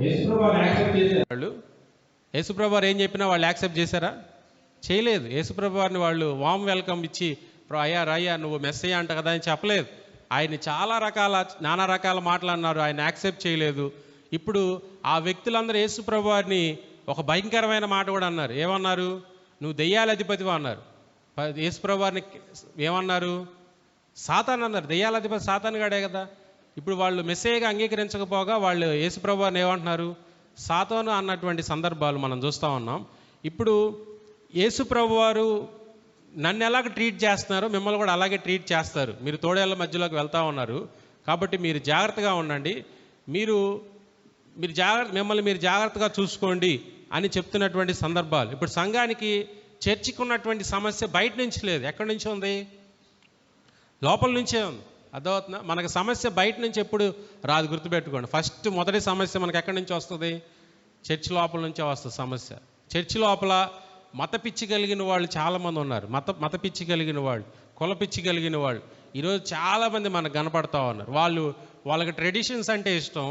వాళ్ళు యేసుప్రభు వారు ఏం చెప్పినా వాళ్ళు యాక్సెప్ట్ చేశారా? చేయలేదు. యేసుప్రభు వారిని వాళ్ళు వామ్ వెల్కమ్ ఇచ్చి అయ్యా నువ్వు మెస్సయ్య అంట కదా అని చెప్పలేదు. ఆయన్ని నానా రకాల మాటలు అన్నారు, ఆయన యాక్సెప్ట్ చేయలేదు. ఇప్పుడు ఆ వ్యక్తులందరూ యేసుప్రభు వారిని ఒక భయంకరమైన మాట కూడా అన్నారు. ఏమన్నారు? నువ్వు దెయ్యాల అధిపతివా అన్నారు. యేసుప్రభు వారిని ఏమన్నారు? సాతాన్ అన్నారు. దెయ్యాల అధిపతి సాతాన్ గాడే కదా. ఇప్పుడు వాళ్ళు మెస్సయ్యగా అంగీకరించకపోగా వాళ్ళు యేసుప్రభు వారిని ఏమంటున్నారు? సాతాను అన్నటువంటి సందర్భాలు మనం చూస్తూ ఉన్నాం. ఇప్పుడు యేసుప్రభు వారు నన్ను ఎలాగ ట్రీట్ చేస్తున్నారో మిమ్మల్ని కూడా అలాగే ట్రీట్ చేస్తారు. మీరు తోడేళ్ల మధ్యలోకి వెళ్తూ ఉన్నారు కాబట్టి మీరు జాగ్రత్తగా ఉండండి, మిమ్మల్ని మీరు జాగ్రత్తగా చూసుకోండి అని చెప్తున్నటువంటి సందర్భాలు. ఇప్పుడు సంఘానికి చర్చికి ఉన్నటువంటి సమస్య బయట నుంచి లేదు, ఎక్కడి నుంచి ఉంది? లోపల నుంచే ఉంది. అర్థమవుతుందా? మనకు సమస్య బయట నుంచి ఎప్పుడు రాదు, గుర్తుపెట్టుకోండి. మొదటి సమస్య మనకు ఎక్కడి నుంచి వస్తుంది? చర్చి లోపల నుంచే వస్తుంది సమస్య. చర్చి లోపల మత పిచ్చి కలిగిన వాళ్ళు చాలామంది ఉన్నారు. మత పిచ్చి కలిగిన వాళ్ళు, కుల పిచ్చి కలిగిన వాళ్ళు ఈరోజు చాలామంది మనకు కనపడతా ఉన్నారు. వాళ్ళకి ట్రెడిషన్స్ అంటే ఇష్టం,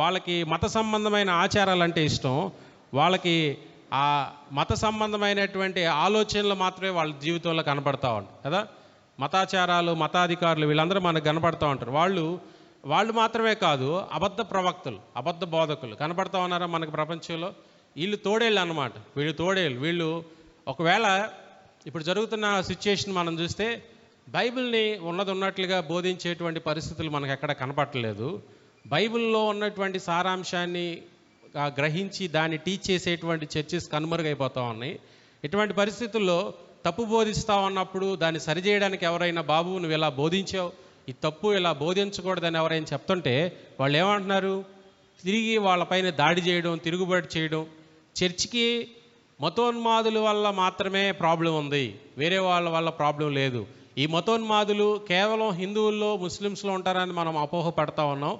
వాళ్ళకి మత సంబంధమైన ఆచారాలు అంటే ఇష్టం, వాళ్ళకి ఆ మత సంబంధమైనటువంటి ఆలోచనలు మాత్రమే వాళ్ళ జీవితంలో కనపడతా ఉంటాయి కదా. మతాచారాలు, మతాధికారులు వీళ్ళందరూ మనకు కనపడతా ఉంటారు. వాళ్ళు మాత్రమే కాదు, అబద్ధ ప్రవక్తలు, అబద్ధ బోధకులు కనపడతా ఉన్నారా మనకు ప్రపంచంలో. వీళ్ళు తోడేళ్ళు అన్నమాట. వీళ్ళు ఒకవేళ ఇప్పుడు జరుగుతున్న సిచ్యుయేషన్ మనం చూస్తే బైబిల్ని ఉన్నట్లుగా బోధించేటువంటి పరిస్థితులు మనకు ఎక్కడ కనపడలేదు. బైబిల్లో ఉన్నటువంటి సారాంశాన్ని గ్రహించి దాన్ని టీచ్ చేసేటువంటి చర్చెస్ కనుమరుగైపోతూ ఉన్నాయి. ఇటువంటి పరిస్థితుల్లో తప్పు బోధిస్తూ ఉన్నప్పుడు దాన్ని సరిచేయడానికి ఎవరైనా బాబు నువ్వు ఇలా బోధించావు, ఈ తప్పు ఇలా బోధించకూడదని ఎవరైనా చెప్తుంటే వాళ్ళు ఏమంటున్నారు? తిరిగి వాళ్ళపైన దాడి చేయడం, తిరుగుబాటు చేయడం. చర్చికి మతోన్మాదుల వల్ల మాత్రమే ప్రాబ్లం ఉంది, వేరే వాళ్ళ వల్ల ప్రాబ్లం లేదు. ఈ మతోన్మాదులు కేవలం హిందువుల్లో, ముస్లిమ్స్లో ఉంటారని మనం అపోహపడతా ఉన్నాం.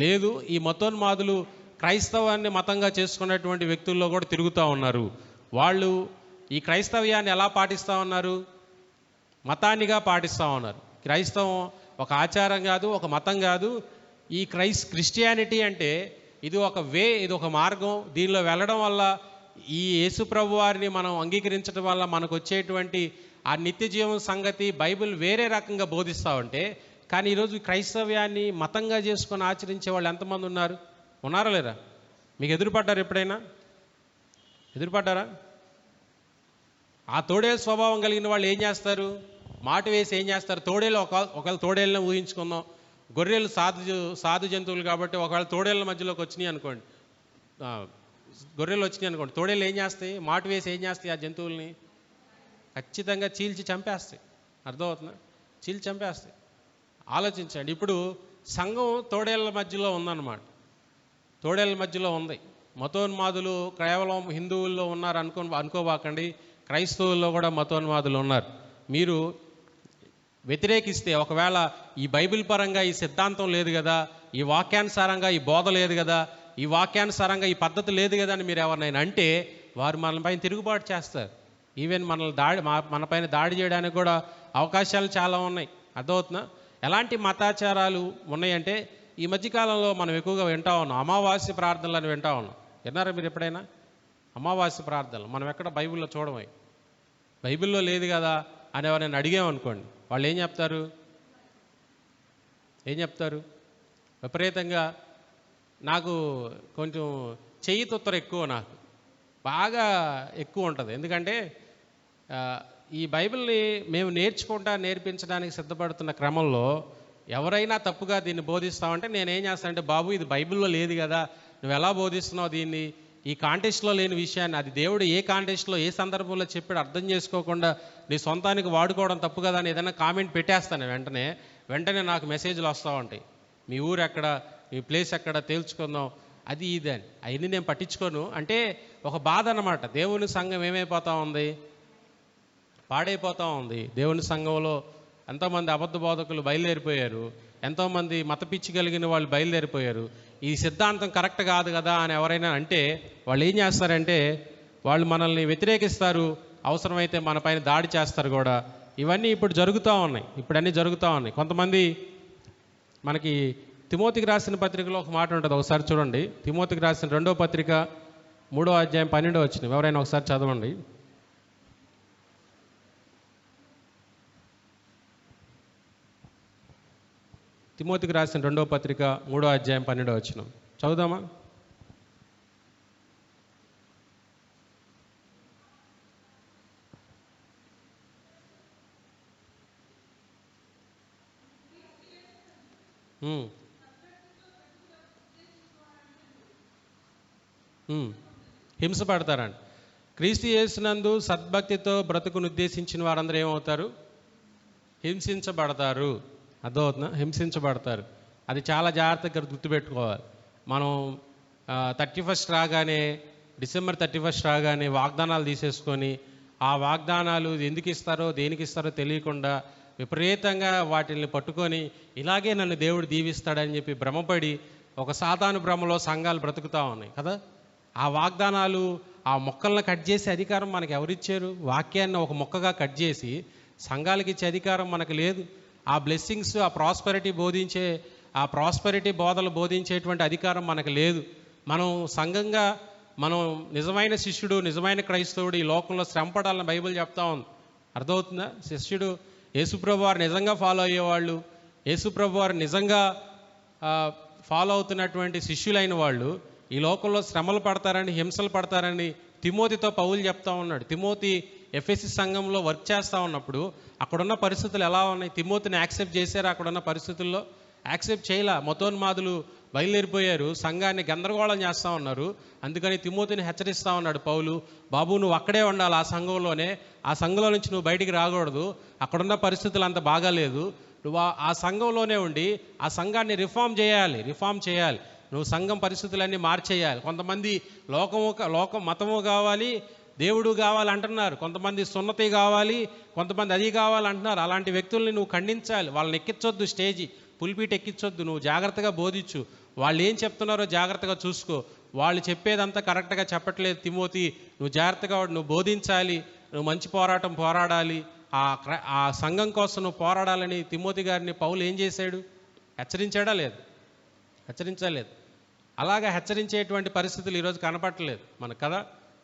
లేదు, ఈ మతోన్మాదులు క్రైస్తవాన్ని మతంగా చేసుకునేటువంటి వ్యక్తుల్లో కూడా తిరుగుతూ ఉన్నారు. వాళ్ళు ఈ క్రైస్తవ్యాన్ని ఎలా పాటిస్తూ ఉన్నారు? మతాన్నిగా పాటిస్తూ ఉన్నారు. క్రైస్తవం ఒక ఆచారం కాదు, ఒక మతం కాదు. ఈ క్రిస్టియానిటీ అంటే ఇది ఒక ఇది ఒక మార్గం. దీనిలో వెళ్ళడం వల్ల, ఈ యేసుప్రభు వారిని మనం అంగీకరించడం వల్ల మనకు వచ్చేటువంటి ఆ నిత్య జీవం సంగతి బైబిల్ వేరే రకంగా బోధిస్తూ ఉంటే, కానీ ఈరోజు క్రైస్తవ్యాన్ని మతంగా చేసుకొని ఆచరించే వాళ్ళు ఎంతమంది ఉన్నారా లేరా? మీకు ఎదురుపడ్డారు ఎప్పుడైనా? ఎదురుపడ్డారా? ఆ తోడేలు స్వభావం కలిగిన వాళ్ళు ఏం చేస్తారు? మాట వేసి ఏం చేస్తారు? తోడేలు ఒకవేళ తోడేళ్ళని ఊహించుకుందాం. గొర్రెలు సాధు జంతువులు కాబట్టి ఒకవేళ తోడేళ్ళ మధ్యలోకి వచ్చినాయి అనుకోండి, గొర్రెలు వచ్చినాయి అనుకోండి, తోడేళ్ళు ఏం చేస్తాయి? మాట వేసి ఏం చేస్తాయి? ఆ జంతువుల్ని ఖచ్చితంగా చీల్చి చంపేస్తాయి. అర్థమవుతుందా? చీల్చి చంపేస్తాయి. ఆలోచించండి. ఇప్పుడు సంఘం తోడేళ్ళ మధ్యలో ఉందన్నమాట. తోడేళ్ళ మధ్యలో ఉంది. మతోన్మాదులు కేవలం హిందువుల్లో ఉన్నారు అనుకోబాకండి, క్రైస్తవుల్లో కూడా మతోన్మాదులు ఉన్నారు. మీరు వ్యతిరేకిస్తే, ఒకవేళ ఈ బైబిల్ పరంగా ఈ సిద్ధాంతం లేదు కదా, ఈ వాక్యానుసారంగా ఈ బోధ లేదు కదా, ఈ వాక్యానుసారంగా ఈ పద్ధతి లేదు కదా అని మీరు ఎవరినైనా అంటే వారు మనపైన తిరుగుబాటు చేస్తారు. ఈవెన్ మన పైన దాడి చేయడానికి కూడా అవకాశాలు చాలా ఉన్నాయి. అర్థమవుతుందా? ఎలాంటి మతాచారాలు ఉన్నాయంటే, ఈ మధ్యకాలంలో మనం ఎక్కువగా వింటా ఉన్నాం, అమావాస్య ప్రార్థనలు అని వింటా ఉన్నాం. విన్నారా మీరు ఎప్పుడైనా? అమావాస్య ప్రార్థనలు మనం ఎక్కడ బైబిల్లో చూడమై. బైబిల్లో లేదు కదా అని ఎవరైనా అడిగామనుకోండి, వాళ్ళు ఏం చెప్తారు? విపరీతంగా నాకు కొంచెం చెయ్యి తుత్తర ఎక్కువ, నాకు బాగా ఎక్కువ ఉంటుంది. ఎందుకంటే ఈ బైబిల్ని మేము నేర్పించడానికి సిద్ధపడుతున్న క్రమంలో ఎవరైనా తప్పుగా దీన్ని బోధిస్తామంటే నేనేం చేస్తానంటే, బాబు ఇది బైబిల్లో లేదు కదా, నువ్వు ఎలా బోధిస్తున్నావు దీన్ని? ఈ కాంటెక్స్ట్లో లేని విషయాన్ని అది దేవుడు ఏ కాంటెక్స్ట్లో ఏ సందర్భంలో చెప్పాడు అర్థం చేసుకోకుండా నీ సొంతానికి వాడుకోవడం తప్పు కదా అని ఏదైనా కామెంట్ పెట్టేస్తాను. వెంటనే నాకు మెసేజ్లు వస్తూ ఉంటాయి, మీ ఊరు ఎక్కడ, మీ ప్లేస్ ఎక్కడ తేల్చుకుందాం, అది ఇది అని. అవన్నీ నేను పట్టించుకోను. అంటే ఒక బాధ అన్నమాట. దేవుని సంఘం ఏమైపోతూ ఉంది? పాడైపోతూ ఉంది. దేవుని సంఘంలో ఎంతోమంది అబద్ధ బోధకులు బయలుదేరిపోయారు, ఎంతోమంది మత పిచ్చి కలిగిన వాళ్ళు బయలుదేరిపోయారు. ఈ సిద్ధాంతం కరెక్ట్ కాదు కదా అని ఎవరైనా అంటే వాళ్ళు ఏం చేస్తారంటే, వాళ్ళు మనల్ని వ్యతిరేకిస్తారు, అవసరమైతే మన పైన దాడి చేస్తారు కూడా. ఇవన్నీ ఇప్పుడు జరుగుతూ ఉన్నాయి. కొంతమంది మనకి తిమోతికి రాసిన పత్రికలో ఒక మాట ఉంటుంది, ఒకసారి చూడండి. తిమోతికి రాసిన 2వ పత్రిక 3వ అధ్యాయం 12వ వచనం, ఎవరైనా ఒకసారి చదవండి. తిమోతికి రాసిన 2వ పత్రిక 3వ అధ్యాయం 12వ వచనం చదువుదామా? హింసపడతారండి. క్రీస్తు యేసునందు సద్భక్తితో బ్రతుకును ఉద్దేశించిన వారందరూ ఏమవుతారు? హింసించబడతారు. అర్థమవుతుందా? హింసించబడతారు. అది చాలా జాగ్రత్తగా గుర్తుపెట్టుకోవాలి. మనం 31st రాగానే, డిసెంబర్ 31st రాగానే వాగ్దానాలు తీసేసుకొని, ఆ వాగ్దానాలు ఎందుకు ఇస్తారో దేనికి ఇస్తారో తెలియకుండా విపరీతంగా వాటిని పట్టుకొని ఇలాగే నన్ను దేవుడు దీవిస్తాడని చెప్పి భ్రమపడి ఒక సాతాను భ్రమలో సంఘాలు బ్రతుకుతూ ఉన్నాయి కదా. ఆ వాగ్దానాలు, ఆ మొక్కలను కట్ చేసే అధికారం మనకు ఎవరిచ్చారు? వాక్యాన్ని ఒక మొక్కగా కట్ చేసి సంఘాలకు ఇచ్చే అధికారం మనకు లేదు. ఆ బ్లెస్సింగ్స్, ఆ ప్రాస్పెరిటీ బోధలు బోధించేటువంటి అధికారం మనకు లేదు. మనం సంఘంగా, మనం నిజమైన శిష్యుడు, నిజమైన క్రైస్తవుడు ఈ లోకంలో శ్రమపడాలని బైబిల్ చెప్తా ఉంది. అర్థమవుతుందా? శిష్యుడు యేసుప్రభు వారు నిజంగా ఫాలో అయ్యేవాళ్ళు, యేసుప్రభు వారు నిజంగా ఫాలో అవుతున్నటువంటి శిష్యులైన వాళ్ళు ఈ లోకంలో శ్రమలు పడతారని, హింసలు పడతారని తిమోతితో పౌలు చెప్తా ఉన్నాడు. తిమోతి ఎఫెసీ సంఘంలో వర్క్ చేస్తూ ఉన్నప్పుడు అక్కడున్న పరిస్థితులు ఎలా ఉన్నాయి? తిమోతిని యాక్సెప్ట్ చేశారు? అక్కడున్న పరిస్థితుల్లో యాక్సెప్ట్ చేయలే. మతోన్మాదులు బయలుదేరిపోయారు, సంఘాన్ని గందరగోళం చేస్తూ ఉన్నారు. అందుకని తిమోతిని హెచ్చరిస్తూ ఉన్నాడు పౌలు, బాబు నువ్వు అక్కడే ఉండాలి, ఆ సంఘంలోనే, ఆ సంఘంలో నుంచి నువ్వు బయటికి రాకూడదు, అక్కడున్న పరిస్థితులు అంత బాగాలేదు, నువ్వు ఆ సంఘంలోనే ఉండి ఆ సంఘాన్ని రిఫార్మ్ చేయాలి. నువ్వు సంఘం పరిస్థితులన్నీ మార్చేయాలి. కొంతమంది లోకం మతము కావాలి, దేవుడు కావాలి అంటున్నారు. కొంతమంది సున్నతి కావాలి, కొంతమంది అది కావాలంటున్నారు. అలాంటి వ్యక్తుల్ని నువ్వు ఖండించాలి. వాళ్ళని ఎక్కించొద్దు, స్టేజి పుల్పీట్ ఎక్కించొద్దు. నువ్వు జాగ్రత్తగా బోధించు. వాళ్ళు ఏం చెప్తున్నారో జాగ్రత్తగా చూసుకో. వాళ్ళు చెప్పేదంతా కరెక్ట్గా చెప్పట్లేదు తిమోతి, నువ్వు జాగ్రత్తగా నువ్వు బోధించాలి, నువ్వు మంచి పోరాడాలి, ఆ సంఘం కోసం నువ్వు పోరాడాలని తిమోతి గారిని పౌలు ఏం చేశాడు? హెచ్చరించాడా? లేదు, హెచ్చరించలేదు. అలాగా హెచ్చరించేటువంటి పరిస్థితులు ఈరోజు కనపడట్లేదు మనకు కదా.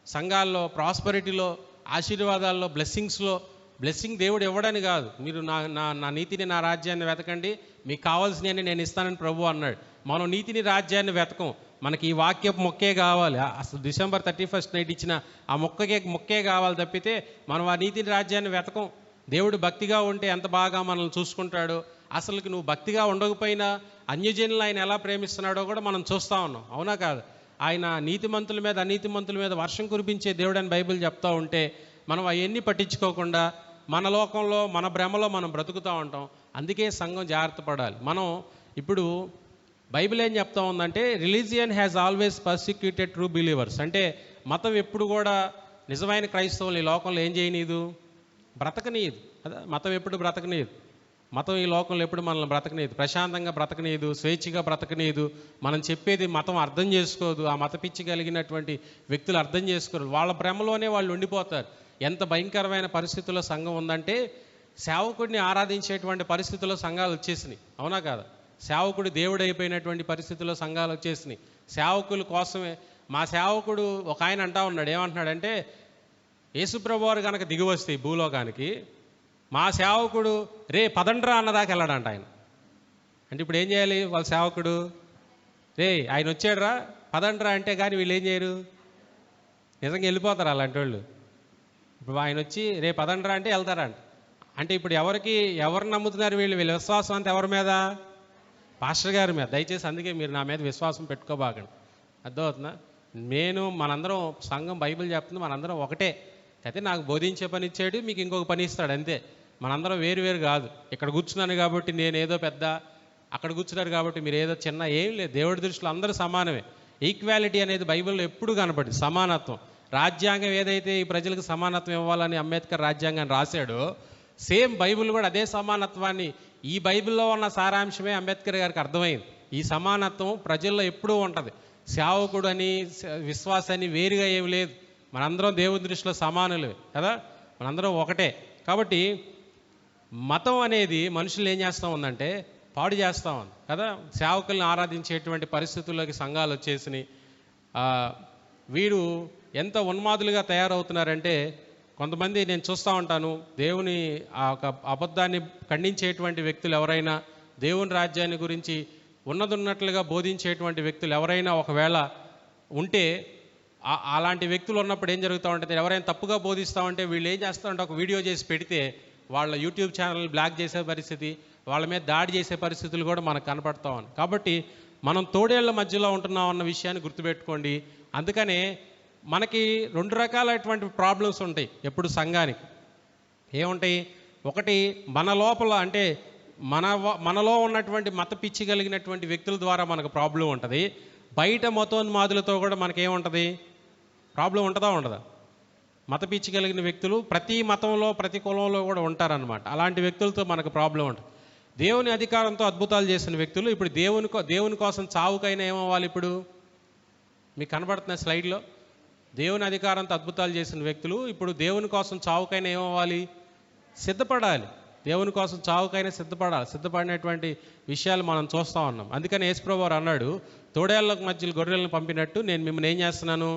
సంఘాల్లో, ప్రాస్పరిటీలో, ఆశీర్వాదాల్లో, బ్లెస్సింగ్ దేవుడు ఇవ్వడని కాదు. మీరు నా నీతిని, నా రాజ్యాన్ని వెతకండి, మీకు కావాల్సినవన్నీ నేను ఇస్తానని ప్రభు అన్నాడు. మనం నీతిని, రాజ్యాన్ని వెతకం. మనకి ఈ వాక్యపు మొక్కే కావాలి. అసలు డిసెంబర్ 31st నైట్ ఇచ్చిన ఆ మొక్కే కావాలి తప్పితే మనం ఆ నీతిని, రాజ్యాన్ని వెతకం. దేవుడు భక్తిగా ఉంటే ఎంత బాగా మనల్ని చూసుకుంటాడో, అసలుకి నువ్వు భక్తిగా ఉండకపోయినా అన్యజనులు ఆయన ఎలా ప్రేమిస్తున్నాడో కూడా మనం చూస్తూ ఉన్నాం. అవునా కాదు? ఆయన నీతిమంతుల మీద, అనీతిమంతుల మీద వర్షం కురిపించే దేవుడు అని బైబిల్ చెప్తూ ఉంటే మనం అవన్నీ పట్టించుకోకుండా మన లోకంలో, మన భ్రమలో మనం బ్రతుకుతూ ఉంటాం. అందుకే సంఘం జాగ్రత్త పడాలి. మనం ఇప్పుడు బైబిల్ ఏం చెప్తా ఉందంటే, religion has always persecuted true believers. అంటే మతం ఎప్పుడు కూడా నిజమైన క్రైస్తవులు ఈ లోకంలో ఏం చేయనీదు? బ్రతకనీయదు కదా. మతం ఎప్పుడు బ్రతకనీయదు. మతం ఈ లోకంలో ఎప్పుడు మనల్ని బ్రతకనీయదు, ప్రశాంతంగా బ్రతకనీయదు, స్వేచ్ఛగా బ్రతకనీయదు. మనం చెప్పేది మతం అర్థం చేసుకోదు. ఆ మత పిచ్చి కలిగినటువంటి వ్యక్తులు అర్థం చేసుకోరు. వాళ్ళ భ్రమలోనే వాళ్ళు ఉండిపోతారు. ఎంత భయంకరమైన పరిస్థితుల్లో సంఘం ఉందంటే, సేవకుడిని ఆరాధించేటువంటి పరిస్థితుల్లో సంఘాలు వచ్చేసినాయి. అవునా కాదా? సేవకుడు దేవుడు అయిపోయినటువంటి పరిస్థితుల్లో సంఘాలు వచ్చేసినాయి. సేవకుల కోసమే. మా సేవకుడు ఒక ఆయన అంటా ఉన్నాడు, ఏమంటున్నాడంటే, యేసుప్రభు వారు కనుక దిగి వస్తే ఈ భూలోకానికి, మా సేవకుడు పదండ్రా అన్నదాకా వెళ్ళాడంట ఆయన. అంటే ఇప్పుడు ఏం చేయాలి వాళ్ళ సేవకుడు? ఆయన వచ్చాడురా పదండ్రా అంటే కానీ వీళ్ళు ఏం చేయరు, నిజంగా వెళ్ళిపోతారు అలాంటి వాళ్ళు. ఇప్పుడు ఆయన వచ్చి పదండ్రా అంటే వెళ్తారంట. అంటే ఇప్పుడు ఎవరు నమ్ముతున్నారు వీళ్ళ విశ్వాసం అంతా ఎవరి మీద? పాస్టర్ గారి మీద. దయచేసి అందుకే మీరు నా మీద విశ్వాసం పెట్టుకోబాకండి. అర్థమవుతుందా? మనందరం సంఘం బైబిల్ చెప్తుంది, మనందరం ఒకటే. అయితే నాకు బోధించే పని ఇచ్చాడు, మీకు ఇంకొక పని ఇస్తాడు, అంతే. మనందరం వేరు కాదు. ఇక్కడ కూర్చున్నాను కాబట్టి నేనేదో పెద్ద, అక్కడ కూర్చున్నారు కాబట్టి మీరు ఏదో చిన్న, ఏం లేదు. దేవుడి దృష్టిలో అందరూ సమానమే. ఈక్వాలిటీ అనేది బైబిల్లో ఎప్పుడు కనపడింది. సమానత్వం. రాజ్యాంగం ఏదైతే ఈ ప్రజలకు సమానత్వం ఇవ్వాలని అంబేద్కర్ రాజ్యాంగాన్ని రాశాడో, సేమ్ బైబిల్ కూడా అదే సమానత్వాన్ని, ఈ బైబిల్లో ఉన్న సారాంశమే అంబేద్కర్ గారికి అర్థమైంది. ఈ సమానత్వం ప్రజల్లో ఎప్పుడూ ఉంటుంది. సేవకుడు అని, విశ్వాసాన్ని వేరుగా ఏమి లేదు. మనందరం దేవుని దృష్టిలో సమానులే కదా, మనందరం ఒకటే. కాబట్టి మతం అనేది మనుషులు ఏం చేస్తూ ఉందంటే, పాడు చేస్తామని కదా. సేవకుల్ని ఆరాధించేటువంటి పరిస్థితుల్లోకి సంఘాలు వచ్చేసినాయి. వీరు ఎంత ఉన్మాదులుగా తయారవుతున్నారంటే, కొంతమంది నేను చూస్తూ ఉంటాను, దేవుని ఆ ఒక అబద్ధాన్ని ఖండించేటువంటి వ్యక్తులు ఎవరైనా, దేవుని రాజ్యాన్ని గురించి ఉన్నట్లుగా బోధించేటువంటి వ్యక్తులు ఎవరైనా ఒకవేళ ఉంటే, అలాంటి వ్యక్తులు ఉన్నప్పుడు ఏం జరుగుతూ ఉంటుంది, ఎవరైనా తప్పుగా బోధిస్తూ ఉంటే వీళ్ళు ఏం చేస్తారంటే ఒక వీడియో చేసి పెడితే వాళ్ళ యూట్యూబ్ ఛానల్ బ్లాక్ చేసే పరిస్థితి, వాళ్ళ మీద దాడి చేసే పరిస్థితులు కూడా మనకు కనపడతా ఉన్నాయి. కాబట్టి మనం తోడేళ్ల మధ్యలో ఉంటున్నాం అన్న విషయాన్ని గుర్తుపెట్టుకోండి. అందుకనే మనకి 2 రకాలైనటువంటి ప్రాబ్లమ్స్ ఉంటాయి ఎప్పుడు సంఘానికి. ఏముంటాయి? ఒకటి, మన లోపల అంటే మనలో ఉన్నటువంటి మత పిచ్చి కలిగినటువంటి వ్యక్తుల ద్వారా మనకు ప్రాబ్లం ఉంటుంది. బయట మతోన్మాదులతో కూడా మనకేముంటుంది? ప్రాబ్లం ఉంటుందా ఉండదా? మత పిచ్చి కలిగిన వ్యక్తులు ప్రతి మతంలో ప్రతి కులంలో కూడా ఉంటారనమాట. అలాంటి వ్యక్తులతో మనకు ప్రాబ్లం ఉంటుంది. దేవుని అధికారంతో అద్భుతాలు చేసిన వ్యక్తులు ఇప్పుడు దేవుని కోసం చావుకైనా ఏమవ్వాలి? ఇప్పుడు మీకు కనబడుతున్న స్లైడ్లో దేవుని అధికారంతో అద్భుతాలు చేసిన వ్యక్తులు ఇప్పుడు దేవుని కోసం చావుకైనా ఏమవ్వాలి? సిద్ధపడాలి. దేవుని కోసం చావుకైనా సిద్ధపడాలి. సిద్ధపడినటువంటి విషయాలు మనం చూస్తూ ఉన్నాం. అందుకని యేసుప్రభువు వారు అన్నాడు, తోడేళ్ల మధ్యలో గొర్రెలను పంపినట్టు నేను మిమ్మల్ని ఏం చేస్తున్నాను?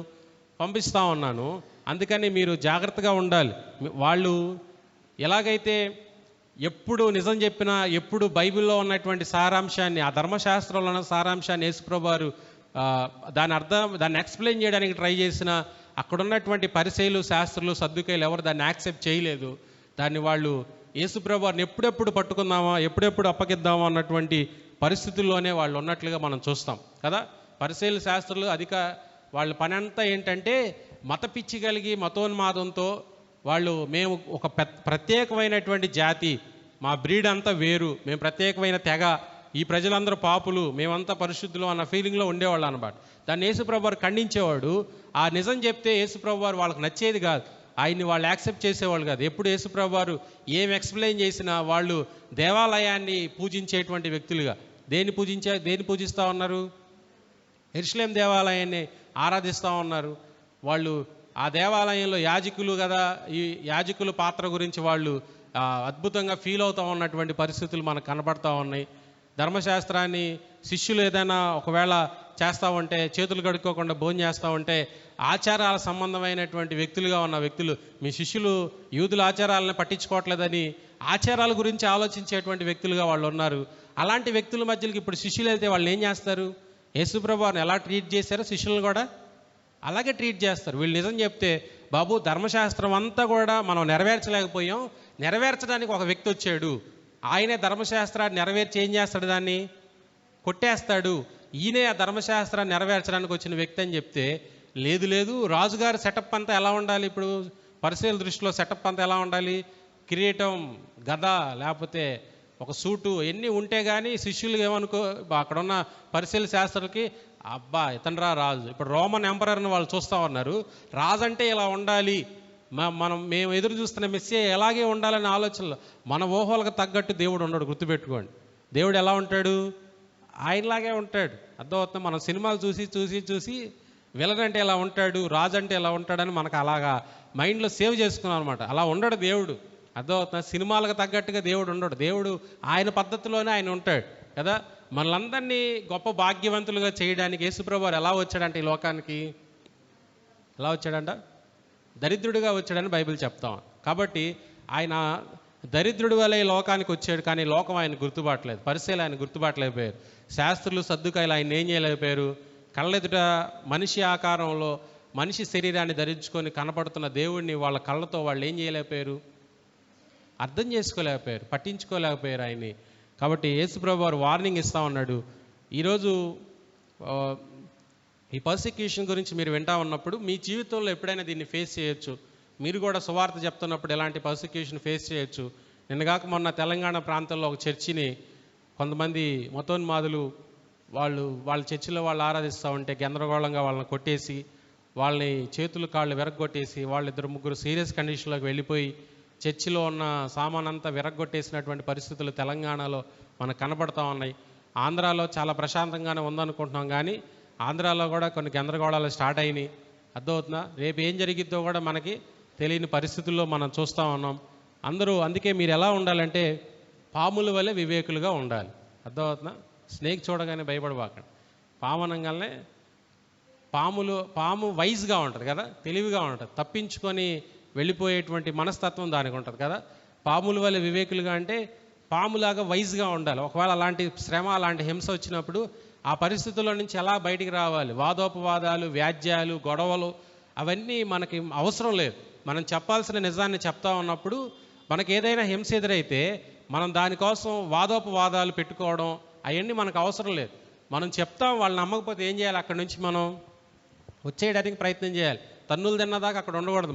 పంపిస్తూ ఉన్నాను. అందుకని మీరు జాగ్రత్తగా ఉండాలి. వాళ్ళు ఎలాగైతే ఎప్పుడు నిజం చెప్పినా, ఎప్పుడు బైబిల్లో ఉన్నటువంటి సారాంశాన్ని, ఆ ధర్మశాస్త్రంలో ఉన్న సారాంశాన్ని యేసుప్రభువు వారు దాన్ని ఎక్స్ప్లెయిన్ చేయడానికి ట్రై చేసిన అక్కడ ఉన్నటువంటి పరిసయ్యులు, శాస్త్రులు, సద్దుకయ్యులు ఎవరు దాన్ని యాక్సెప్ట్ చేయలేదు. దాన్ని వాళ్ళు యేసుప్రభువు వారిని ఎప్పుడెప్పుడు పట్టుకుందామా, ఎప్పుడెప్పుడు అప్పగిద్దామా అన్నటువంటి పరిస్థితుల్లోనే వాళ్ళు ఉన్నట్లుగా మనం చూస్తాం కదా. పరిసయ్యులు, శాస్త్రులు వాళ్ళ పని అంతా ఏంటంటే మత పిచ్చి కలిగి మతోన్మాదంతో వాళ్ళు మేము ఒక ప్రత్యేకమైనటువంటి జాతి, మా బ్రీడ్ అంతా వేరు, మేము ప్రత్యేకమైన తెగ, ఈ ప్రజలందరూ పాపులు, మేమంతా పరిశుద్ధులు అన్న ఫీలింగ్లో ఉండేవాళ్ళు అనమాట. దాన్ని యేసుప్రభువు వారు ఖండించేవాడు. ఆ నిజం చెప్తే యేసుప్రభువు వారు వాళ్ళకి నచ్చేది కాదు, ఆయన్ని వాళ్ళు యాక్సెప్ట్ చేసేవాళ్ళు కాదు. ఎప్పుడు యేసుప్రభువు వారు ఏం ఎక్స్ప్లెయిన్ చేసినా వాళ్ళు దేవాలయాన్ని పూజించేటువంటి వ్యక్తులుగా దేన్ని పూజిస్తూ ఉన్నారు? యెరూషలేము దేవాలయాన్ని ఆరాధిస్తూ ఉన్నారు. వాళ్ళు ఆ దేవాలయంలో యాజకులు కదా, ఈ యాజకుల పాత్ర గురించి వాళ్ళు అద్భుతంగా ఫీల్ అవుతూ ఉన్నటువంటి పరిస్థితులు మనకు కనపడతా ఉన్నాయి. ధర్మశాస్త్రాన్ని శిష్యులు ఏదైనా ఒకవేళ చేస్తూ ఉంటే, చేతులు కడుక్కోకుండా భోజనం చేస్తూ ఉంటే, ఆచారాల సంబంధమైనటువంటి వ్యక్తులుగా ఉన్న వ్యక్తులు, మీ శిష్యులు యూదుల ఆచారాలను పట్టించుకోవట్లేదని ఆచారాల గురించి ఆలోచించేటువంటి వ్యక్తులుగా వాళ్ళు ఉన్నారు. అలాంటి వ్యక్తుల మధ్యలోకి ఇప్పుడు శిష్యులు వెళ్తే వాళ్ళు ఏం చేస్తారు? యేసుప్రభువు వారిని ఎలా ట్రీట్ చేశారో శిష్యులను కూడా అలాగే ట్రీట్ చేస్తారు. వీళ్ళు నిజం చెప్తే, బాబు ధర్మశాస్త్రం అంతా కూడా మనం నెరవేర్చలేకపోయాం, నెరవేర్చడానికి ఒక వ్యక్తి వచ్చాడు, ఆయనే ధర్మశాస్త్రాన్ని నెరవేర్చి ఏం చేస్తాడు? దాన్ని కొట్టేస్తాడు. ఈయనే ఆ ధర్మశాస్త్రాన్ని నెరవేర్చడానికి వచ్చిన వ్యక్తి అని చెప్తే, లేదు రాజుగారి సెటప్ అంతా ఎలా ఉండాలి? ఇప్పుడు పరిశీలన దృష్టిలో సెటప్ అంతా ఎలా ఉండాలి? కిరీటం, గద, లేకపోతే ఒక సూటు, ఎన్ని ఉంటే కానీ శిష్యులు ఏమనుకో, అక్కడ ఉన్న పరిశీలన శాస్త్రులకి అబ్బా ఇతనరా రాజు. ఇప్పుడు రోమన్ ఎంపరర్ని వాళ్ళు చూస్తూ ఉన్నారు, రాజు అంటే ఇలా ఉండాలి, మేము ఎదురు చూస్తున్న మెస్సియా ఎలాగే ఉండాలనే ఆలోచనలో మన ఊహలకు తగ్గట్టు దేవుడు ఉండడు. గుర్తుపెట్టుకోండి, దేవుడు ఎలా ఉంటాడు? ఆయనలాగే ఉంటాడు. అర్థమవుతుంది? మనం సినిమాలు చూసి విలన్ అంటే ఎలా ఉంటాడు, రాజు అంటే ఎలా ఉంటాడని మనకు అలాగా మైండ్లో సేవ్ చేసుకున్నాం అనమాట. అలా ఉండడు దేవుడు. అర్థమవుతుంది? సినిమాలకు తగ్గట్టుగా దేవుడు ఉండడు. దేవుడు ఆయన పద్ధతిలోనే ఆయన ఉంటాడు కదా. మనలందరినీ గొప్ప భాగ్యవంతులుగా చేయడానికి యేసుప్రభువు వారు ఎలా వచ్చాడంటే ఈ లోకానికి, ఎలా వచ్చాడంట? దరిద్రుడిగా వచ్చాడని బైబిల్ చెప్తాం. కాబట్టి ఆయన దరిద్రుడి వల్ల ఈ లోకానికి వచ్చాడు, కానీ లోకం ఆయన గుర్తుపట్టలేదు. పరిశీలన ఆయన గుర్తుపట్టలేకపోయారు. శాస్త్రులు, సద్దుకాయలు ఆయన ఏం చేయలేకపోయారు? కళ్ళెదుట మనిషి ఆకారంలో మనిషి శరీరాన్ని ధరించుకొని కనపడుతున్న దేవుడిని వాళ్ళ కళ్ళతో వాళ్ళు ఏం చేయలేకపోయారు? అర్థం చేసుకోలేకపోయారు, పట్టించుకోలేకపోయారు ఆయన్ని. కాబట్టి యేసుప్రభువు వారు వార్నింగ్ ఇస్తూ ఉన్నాడు. ఈరోజు ఈ పర్సిక్యూషన్ గురించి మీరు వింటా ఉన్నప్పుడు మీ జీవితంలో ఎప్పుడైనా దీన్ని ఫేస్ చేయొచ్చు. మీరు కూడా సువార్త చెప్తున్నప్పుడు ఎలాంటి పర్సిక్యూషన్ ఫేస్ చేయొచ్చు. నిన్నగాక మొన్న తెలంగాణ ప్రాంతంలో ఒక చర్చిని కొంతమంది మతోన్మాదులు వాళ్ళ చర్చిలో వాళ్ళు ఆరాధిస్తూ ఉంటే గందరగోళంగా వాళ్ళని కొట్టేసి, వాళ్ళని చేతులు కాళ్ళు విరగొట్టేసి, వాళ్ళిద్దరు ముగ్గురు సీరియస్ కండిషన్లోకి వెళ్ళిపోయి చర్చిలో ఉన్న సామానంతా విరగొట్టేసినటువంటి పరిస్థితులు తెలంగాణలో మనకు కనబడతా ఉన్నాయి. ఆంధ్రాలో చాలా ప్రశాంతంగానే ఉందనుకుంటున్నాం, కానీ ఆంధ్రాలో కూడా కొన్ని గందరగోళాలు స్టార్ట్ అయినాయి. అర్థమవుతుందా? రేపు ఏం జరిగిద్దో కూడా మనకి తెలియని పరిస్థితుల్లో మనం చూస్తూ ఉన్నాం. అందుకే మీరు ఎలా ఉండాలంటే పాముల వలె వివేకులుగా ఉండాలి. అర్థమవుతుందా? స్నేక్ చూడగానే భయపడబాకండి. పాము అనగానే పాము వైజ్గా ఉంటుంది కదా, తెలివిగా ఉంటుంది, తప్పించుకొని వెళ్ళిపోయేటువంటి మనస్తత్వం దానికి ఉంటుంది కదా. పాముల వల్ల వివేకులుగా అంటే పాములాగా వైజ్గా ఉండాలి. ఒకవేళ అలాంటి శ్రమ, అలాంటి హింస వచ్చినప్పుడు ఆ పరిస్థితుల్లో నుంచి ఎలా బయటికి రావాలి, వాదోపవాదాలు, వ్యాజ్యాలు, గొడవలు అవన్నీ మనకి అవసరం లేదు. మనం చెప్పాల్సిన నిజాన్ని చెప్తా ఉన్నప్పుడు మనకి ఏదైనా హింస ఎదురైతే మనం దానికోసం వాదోపవాదాలు పెట్టుకోవడం అవన్నీ మనకు అవసరం లేదు. మనం చెప్తాం, వాళ్ళు నమ్మకపోతే ఏం చేయాలి? అక్కడి నుంచి మనం వచ్చేయడానికి ప్రయత్నం చేయాలి. తన్నులు తిన్నదాకా అక్కడ ఉండకూడదు.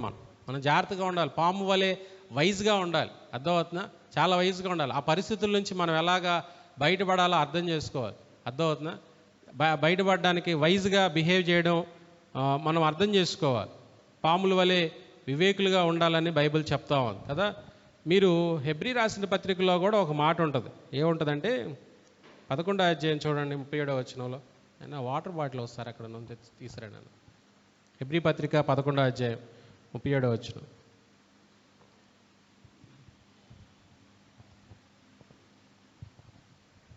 మనం జాగ్రత్తగా ఉండాలి, పాము వలె వైజ్గా ఉండాలి. అర్థమవుతుందా? చాలా వైజ్గా ఉండాలి. ఆ పరిస్థితుల నుంచి మనం ఎలాగా బయటపడాలో అర్థం చేసుకోవాలి. అర్థమవుతుందా? బయటపడడానికి వైజ్గా బిహేవ్ చేయడం మనం అర్థం చేసుకోవాలి. పాముల వలె వివేకులుగా ఉండాలని బైబిల్ చెప్తా ఉంది కదా. మీరు హెబ్రీ రాసిన పత్రికలో కూడా ఒక మాట ఉంటుంది. ఏముంటుందంటే 11వ అధ్యాయం చూడండి, 37వ వచనంలో. అయినా వాటర్ బాటిల్ వస్తారు అక్కడ నుంచి తీసుకురండి నన్ను. హెబ్రీ పత్రిక 11వ అధ్యాయం 37వ వచనం.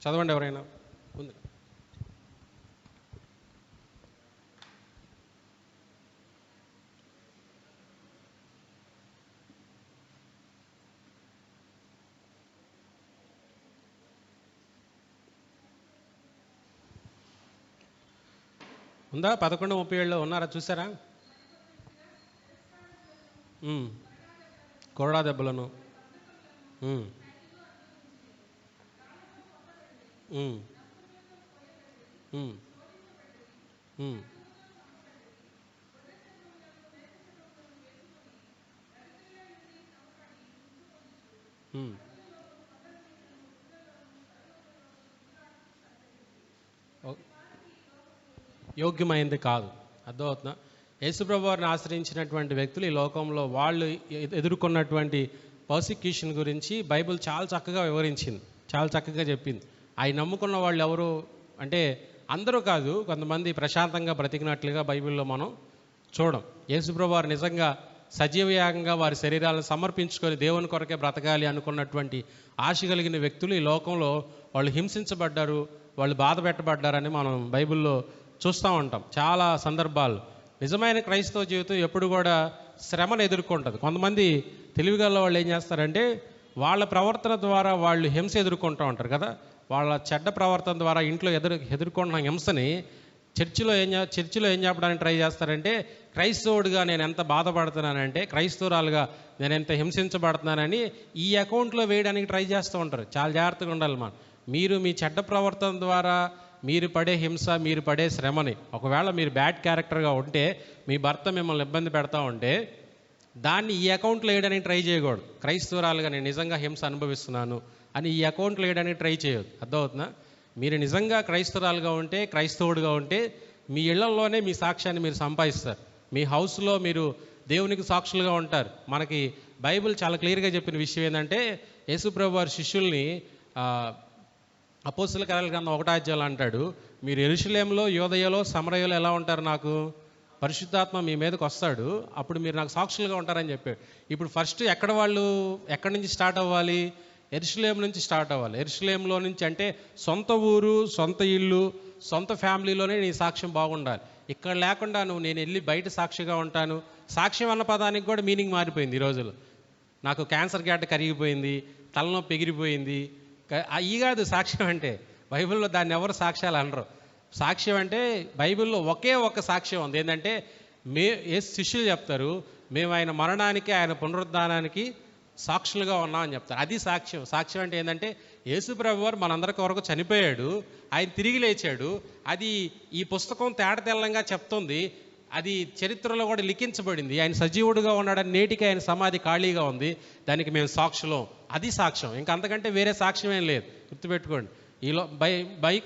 చదవండి ఎవరైనా ఉంది. ఉందా? 11:37లో ఉన్నారా? చూసారా? కొరడా దెబ్బలను యోగ్యమైంది కాదు. అర్థమవుతుందా? యేసుప్రభు వారిని ఆశ్రయించినటువంటి వ్యక్తులు ఈ లోకంలో వాళ్ళు ఎదుర్కొన్నటువంటి పర్సిక్యూషన్ గురించి బైబిల్ చాలా చక్కగా వివరించింది, చాలా చక్కగా చెప్పింది. అవి నమ్ముకున్న వాళ్ళు ఎవరు అంటే అందరూ కాదు, కొంతమంది ప్రశాంతంగా బ్రతికినట్లుగా బైబిల్లో మనం చూడం. యేసుప్రభు వారు నిజంగా సజీవయాగంగా వారి శరీరాలను సమర్పించుకొని దేవుని కొరకే బ్రతకాలి అనుకున్నటువంటి ఆశ కలిగిన వ్యక్తులు ఈ లోకంలో వాళ్ళు హింసించబడ్డారు, వాళ్ళు బాధ పెట్టబడ్డారని మనం బైబిల్లో చూస్తూ ఉంటాం చాలా సందర్భాలు. నిజమైన క్రైస్తవ జీవితం ఎప్పుడు కూడా శ్రమను ఎదుర్కొంటుంది. కొంతమంది తెలివిగల వాళ్ళు ఏం చేస్తారంటే వాళ్ళ ప్రవర్తన ద్వారా వాళ్ళు హింస ఎదుర్కొంటూ ఉంటారు కదా. వాళ్ళ చెడ్డ ప్రవర్తన ద్వారా ఇంట్లో ఎదుర్కొంటున్న హింసని చర్చిలో ఏం చెప్పడానికి ట్రై చేస్తారంటే క్రైస్తవుడిగా నేను ఎంత బాధపడుతున్నానంటే, క్రైస్తవురాలుగా నేను ఎంత హింసించబడుతున్నానని ఈ అకౌంట్లో వేయడానికి ట్రై చేస్తూ ఉంటారు. చాలా జాగ్రత్తగా ఉండాలి. మీరు మీ చెడ్డ ప్రవర్తన ద్వారా మీరు పడే హింస, మీరు పడే శ్రమని, ఒకవేళ మీరు బ్యాడ్ క్యారెక్టర్గా ఉంటే, మీ భర్త మిమ్మల్ని ఇబ్బంది పెడతా ఉంటే దాన్ని ఈ అకౌంట్లో వేయడానికి ట్రై చేయకూడదు. క్రైస్తవురాలుగా నేను నిజంగా హింస అనుభవిస్తున్నాను అని ఈ అకౌంట్లో వేయడానికి ట్రై చేయొద్దు. అర్థమవుతుందా? మీరు నిజంగా క్రైస్తవురాలుగా ఉంటే, క్రైస్తవుడిగా ఉంటే మీ ఇళ్లలోనే మీ సాక్ష్యాన్ని మీరు సంపాదిస్తారు. మీ హౌస్లో మీరు దేవునికి సాక్షులుగా ఉంటారు. మనకి బైబిల్ చాలా క్లియర్గా చెప్పిన విషయం ఏంటంటే యేసుప్రభు వారి శిష్యుల్ని అపోస్తల కార్యాల గ్రంథం 1వ అధ్యాయంలో అంటాడు, మీరు యెరూషలేములో, యూదయలో, సమరయలో ఎలా ఉంటారు? నాకు పరిశుద్ధాత్మ మీ మీదకి వస్తాడు, అప్పుడు మీరు నాకు సాక్షులుగా ఉంటారని చెప్పాడు. ఇప్పుడు ఫస్ట్ ఎక్కడి నుంచి స్టార్ట్ అవ్వాలి? యెరూషలేము నుంచి స్టార్ట్ అవ్వాలి. యెరూషలేములో నుంచి అంటే సొంత ఊరు, సొంత ఇల్లు, సొంత ఫ్యామిలీలోనే నీ సాక్ష్యం బాగుండాలి. ఇక్కడ లేకుండా నేను వెళ్ళి బయట సాక్షిగా ఉంటాను. సాక్ష్యం అన్న పదానికి కూడా మీనింగ్ మారిపోయింది ఈ రోజుల్లో. నాకు క్యాన్సర్ గడ్డ కరిగిపోయింది, తలనొప్పి ఎగిరిపోయింది, అవి కాదు సాక్ష్యం అంటే. బైబిల్లో దాన్ని ఎవరు సాక్ష్యాలు అనరు. సాక్ష్యం అంటే బైబిల్లో ఒకే ఒక సాక్ష్యం ఉంది. ఏంటంటే శిష్యులు చెప్తారు, మేము ఆయన మరణానికి, ఆయన పునరుద్ధానానికి సాక్షులుగా ఉన్నామని చెప్తారు. అది సాక్ష్యం. సాక్ష్యం అంటే ఏంటంటే యేసుప్రభు వారు మనందరి కొరకు చనిపోయాడు, ఆయన తిరిగి లేచాడు. అది ఈ పుస్తకం తేటతెల్లంగా చెప్తుంది. అది చరిత్రలో కూడా లిఖించబడింది. ఆయన సజీవుడుగా ఉన్నాడని, నేటికి ఆయన సమాధి ఖాళీగా ఉంది, దానికి మేము సాక్షులం. అది సాక్ష్యం. ఇంకా అంతకంటే వేరే సాక్ష్యం ఏం లేదు. గుర్తుపెట్టుకోండి. ఈలో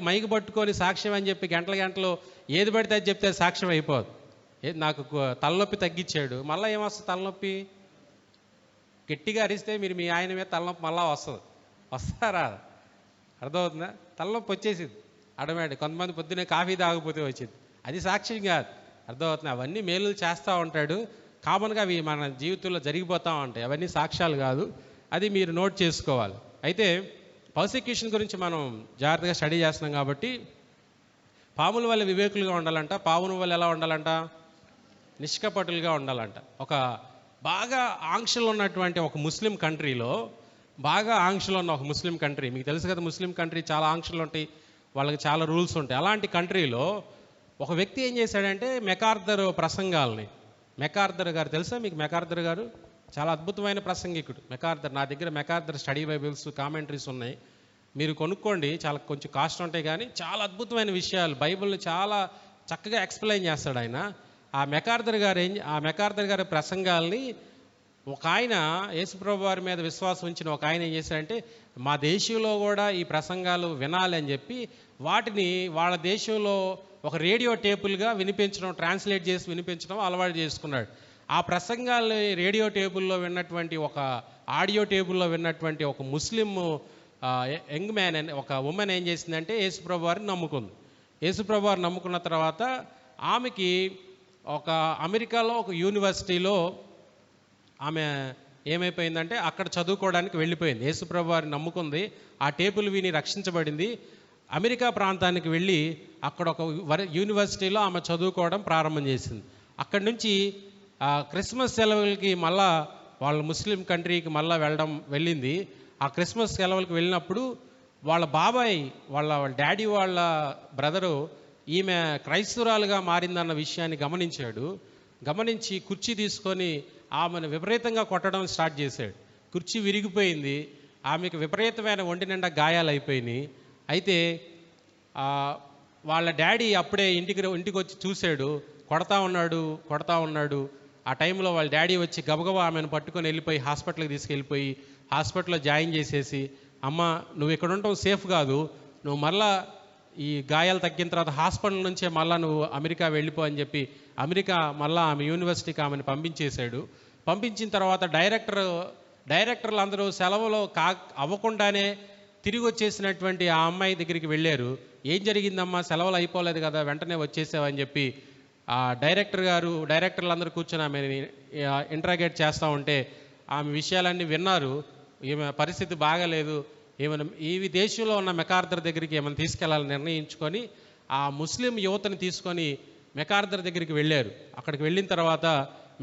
మైక్ పట్టుకొని సాక్ష్యం అని చెప్పి గంటలు ఏది పడితే అది చెప్తే సాక్ష్యం అయిపోదు. నాకు తలనొప్పి తగ్గించాడు, మళ్ళీ ఏమొస్తుంది తలనొప్పి? గట్టిగా అరిస్తే మీరు మీ ఆయన మీద తలనొప్పి మళ్ళీ వస్తారా? అర్థమవుతుందా? తలనొప్పి వచ్చేసింది ఆటోమేటిక్. కొంతమంది పొద్దున్నే కాఫీ తాగకపోతే వచ్చింది. అది సాక్ష్యం కాదు. అర్థమవుతుంది? అవన్నీ మేలులు చేస్తూ ఉంటాడు. కామన్గా అవి మన జీవితంలో జరిగిపోతూ ఉంటాయి. అవన్నీ సాక్ష్యాలు కాదు. అది మీరు నోట్ చేసుకోవాలి. అయితే పర్సిక్యూషన్ గురించి మనం జాగ్రత్తగా స్టడీ చేస్తున్నాం కాబట్టి, పాముల వల్ల వివేకులుగా ఉండాలంట, పావుల వల్ల ఎలా ఉండాలంట, నిష్కపటులుగా ఉండాలంట. ఒక బాగా ఆంక్షలు ఉన్నటువంటి ఒక ముస్లిం కంట్రీలో, బాగా ఆంక్షలు ఉన్న ఒక ముస్లిం కంట్రీ, మీకు తెలుసు కదా ముస్లిం కంట్రీ చాలా ఆంక్షలు ఉంటాయి, వాళ్ళకి చాలా రూల్స్ ఉంటాయి. అలాంటి కంట్రీలో ఒక వ్యక్తి ఏం చేశాడంటే మెకార్థర్ ప్రసంగాల్ని, మెకార్థర్ గారు తెలుసా మీకు? మెకార్థర్ గారు చాలా అద్భుతమైన ప్రసంగికుడు. మెకార్థర్, నా దగ్గర మెకార్థర్ స్టడీ బైబిల్స్ కామెంటరీస్ ఉన్నాయి, మీరు కొనుక్కోండి, చాలా కొంచెం కాస్ట్ ఉంటాయి, కానీ చాలా అద్భుతమైన విషయాలు బైబిల్ని చాలా చక్కగా ఎక్స్ప్లెయిన్ చేస్తాడు ఆయన. ఆ మెకార్థర్ గారి ప్రసంగాల్ని ఒక ఆయన, యేసుప్రభు వారి మీద విశ్వాసం ఉంచిన ఒక ఆయన ఏం చేశాడంటే, మా దేశంలో కూడా ఈ ప్రసంగాలు వినాలి అని చెప్పి వాటిని వాళ్ళ దేశంలో ఒక రేడియో టేపుల్గా వినిపించడం, ట్రాన్స్లేట్ చేసి వినిపించడం అలవాటు చేసుకున్నాడు. ఆ ప్రసంగాలు రేడియో టేబుల్లో విన్నటువంటి, ఒక ఆడియో టేబుల్లో విన్నటువంటి ఒక ముస్లిం యంగ్ మ్యాన్, ఒక ఉమెన్ ఏం చేసిందంటే యేసుప్రభు వారిని నమ్ముకుంది. యేసుప్రభు వారిని నమ్ముకున్న తర్వాత ఆమెకి ఒక అమెరికాలో ఒక యూనివర్సిటీలో ఆమె ఏమైపోయిందంటే అక్కడ చదువుకోవడానికి వెళ్ళిపోయింది. యేసుప్రభు వారిని నమ్ముకుంది, ఆ టేపులు విని రక్షించబడింది. అమెరికా ప్రాంతానికి వెళ్ళి అక్కడ ఒక యూనివర్సిటీలో ఆమె చదువుకోవడం ప్రారంభం చేసింది. అక్కడి నుంచి క్రిస్మస్ సెలవులకి మళ్ళా వాళ్ళ ముస్లిం కంట్రీకి మళ్ళీ వెళ్ళింది. ఆ క్రిస్మస్ సెలవులకి వెళ్ళినప్పుడు వాళ్ళ బాబాయ్, వాళ్ళ డాడీ వాళ్ళ బ్రదరు ఈమె క్రైస్తవురాలుగా మారిందన్న విషయాన్ని గమనించి కుర్చీ తీసుకొని ఆమెను విపరీతంగా కొట్టడం స్టార్ట్ చేశాడు. కుర్చీ విరిగిపోయింది, ఆమెకు విపరీతమైన ఒంటి నిండా గాయాలు అయిపోయినాయి. అయితే వాళ్ళ డాడీ అప్పుడే ఇంటికి వచ్చి చూశాడు, కొడతా ఉన్నాడు. ఆ టైంలో వాళ్ళ డాడీ వచ్చి గబగబా ఆమెను పట్టుకొని వెళ్ళిపోయి హాస్పిటల్కి తీసుకెళ్ళిపోయి హాస్పిటల్లో జాయిన్ చేసేసి, అమ్మ నువ్వు ఇక్కడ ఉండటం సేఫ్ కాదు, నువ్వు మళ్ళా ఈ గాయాలు తగ్గిన తర్వాత హాస్పిటల్ నుంచే మళ్ళీ నువ్వు అమెరికా వెళ్ళిపో అని చెప్పి అమెరికా మళ్ళీ ఆమె యూనివర్సిటీకి ఆమెను పంపించేశాడు. పంపించిన తర్వాత డైరెక్టర్లు అందరూ సెలవులో అవ్వకుండానే తిరిగి వచ్చేసినటువంటి ఆ అమ్మాయి దగ్గరికి వెళ్ళారు. ఏం జరిగిందమ్మా, సెలవులు అయిపోలేదు కదా, వెంటనే వచ్చేసావని చెప్పి ఆ డైరెక్టర్లు అందరూ కూర్చొని ఆమె ఇంట్రాగేట్ చేస్తూ ఉంటే ఆమె విషయాలన్నీ విన్నారు. ఈమె పరిస్థితి బాగాలేదు, ఏమైనా ఈ దేశంలో ఉన్న మెకార్థర్ దగ్గరికి ఏమైనా తీసుకెళ్లాలని నిర్ణయించుకొని ఆ ముస్లిం యువతని తీసుకొని మెకార్థర్ దగ్గరికి వెళ్ళారు. అక్కడికి వెళ్ళిన తర్వాత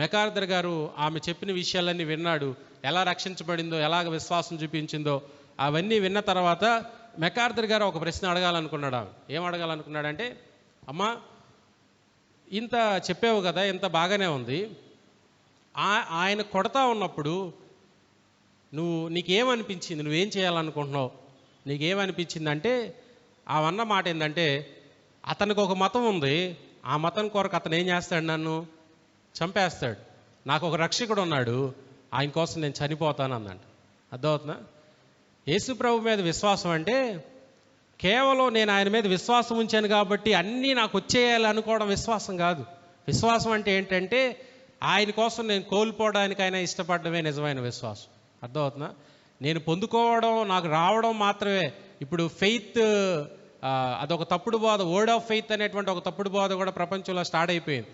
మెకార్థర్ గారు ఆమె చెప్పిన విషయాలన్నీ విన్నాడు, ఎలా రక్షించబడిందో, ఎలాగ విశ్వాసం చూపించిందో అవన్నీ విన్న తర్వాత మెకార్థర్ గారు ఒక ప్రశ్న అడగాలనుకున్నాడు. ఏం అడగాలనుకున్నాడంటే, అమ్మా ఇంత చెప్పావు కదా, ఇంత బాగానే ఉంది, ఆయన కొడతా ఉన్నప్పుడు నీకేమనిపించింది, నువ్వేం చేయాలనుకుంటున్నావు, నీకేమనిపించిందంటే అవన్న మాట ఏంటంటే, అతనికి ఒక మతం ఉంది, ఆ మతం కొరకు అతను ఏం చేస్తాడు, నన్ను చంపేస్తాడు, నాకు ఒక రక్షకుడు ఉన్నాడు, ఆయన కోసం నేను చనిపోతాను అందంట. అర్థమవుతుందా? యేసుప్రభు మీద విశ్వాసం అంటే కేవలం నేను ఆయన మీద విశ్వాసం ఉంచాను కాబట్టి అన్నీ నాకు వచ్చేయాలి అనుకోవడం విశ్వాసం కాదు. విశ్వాసం అంటే ఏంటంటే ఆయన కోసం నేను కోల్పోవడానికైనా ఇష్టపడడమే నిజమైన విశ్వాసం. అర్థమవుతుందా? నేను పొందుకోవడం, నాకు రావడం మాత్రమే. ఇప్పుడు ఫెయిత్ అదొక తప్పుడు బోధ, వర్డ్ ఆఫ్ ఫెయిత్ అనేటువంటి ఒక తప్పుడు బోధ కూడా ప్రపంచంలో స్టార్ట్ అయిపోయింది.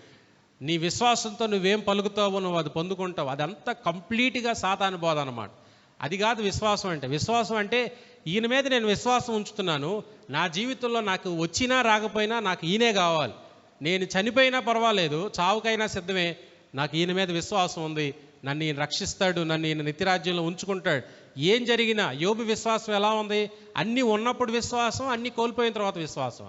నీ విశ్వాసంతో నువ్వేం పలుకుతావో నువ్వు అది పొందుకుంటావు, అదంతా కంప్లీట్గా సాతాను బోధ అన్నమాట. అది కాదు విశ్వాసం అంటే. విశ్వాసం అంటే ఈయన మీద నేను విశ్వాసం ఉంచుతున్నాను, నా జీవితంలో నాకు వచ్చినా రాకపోయినా నాకు ఈయనే కావాలి, నేను చనిపోయినా పర్వాలేదు, చావుకైనా సిద్ధమే, నాకు ఈయన మీద విశ్వాసం ఉంది, నన్ను ఈయన రక్షిస్తాడు, నన్ను ఈయన నిత్యరాజ్యంలో ఉంచుకుంటాడు. ఏం జరిగినా యోబు విశ్వాసం ఎలా ఉంది? అన్నీ ఉన్నప్పుడు విశ్వాసం, అన్నీ కోల్పోయిన తర్వాత విశ్వాసం.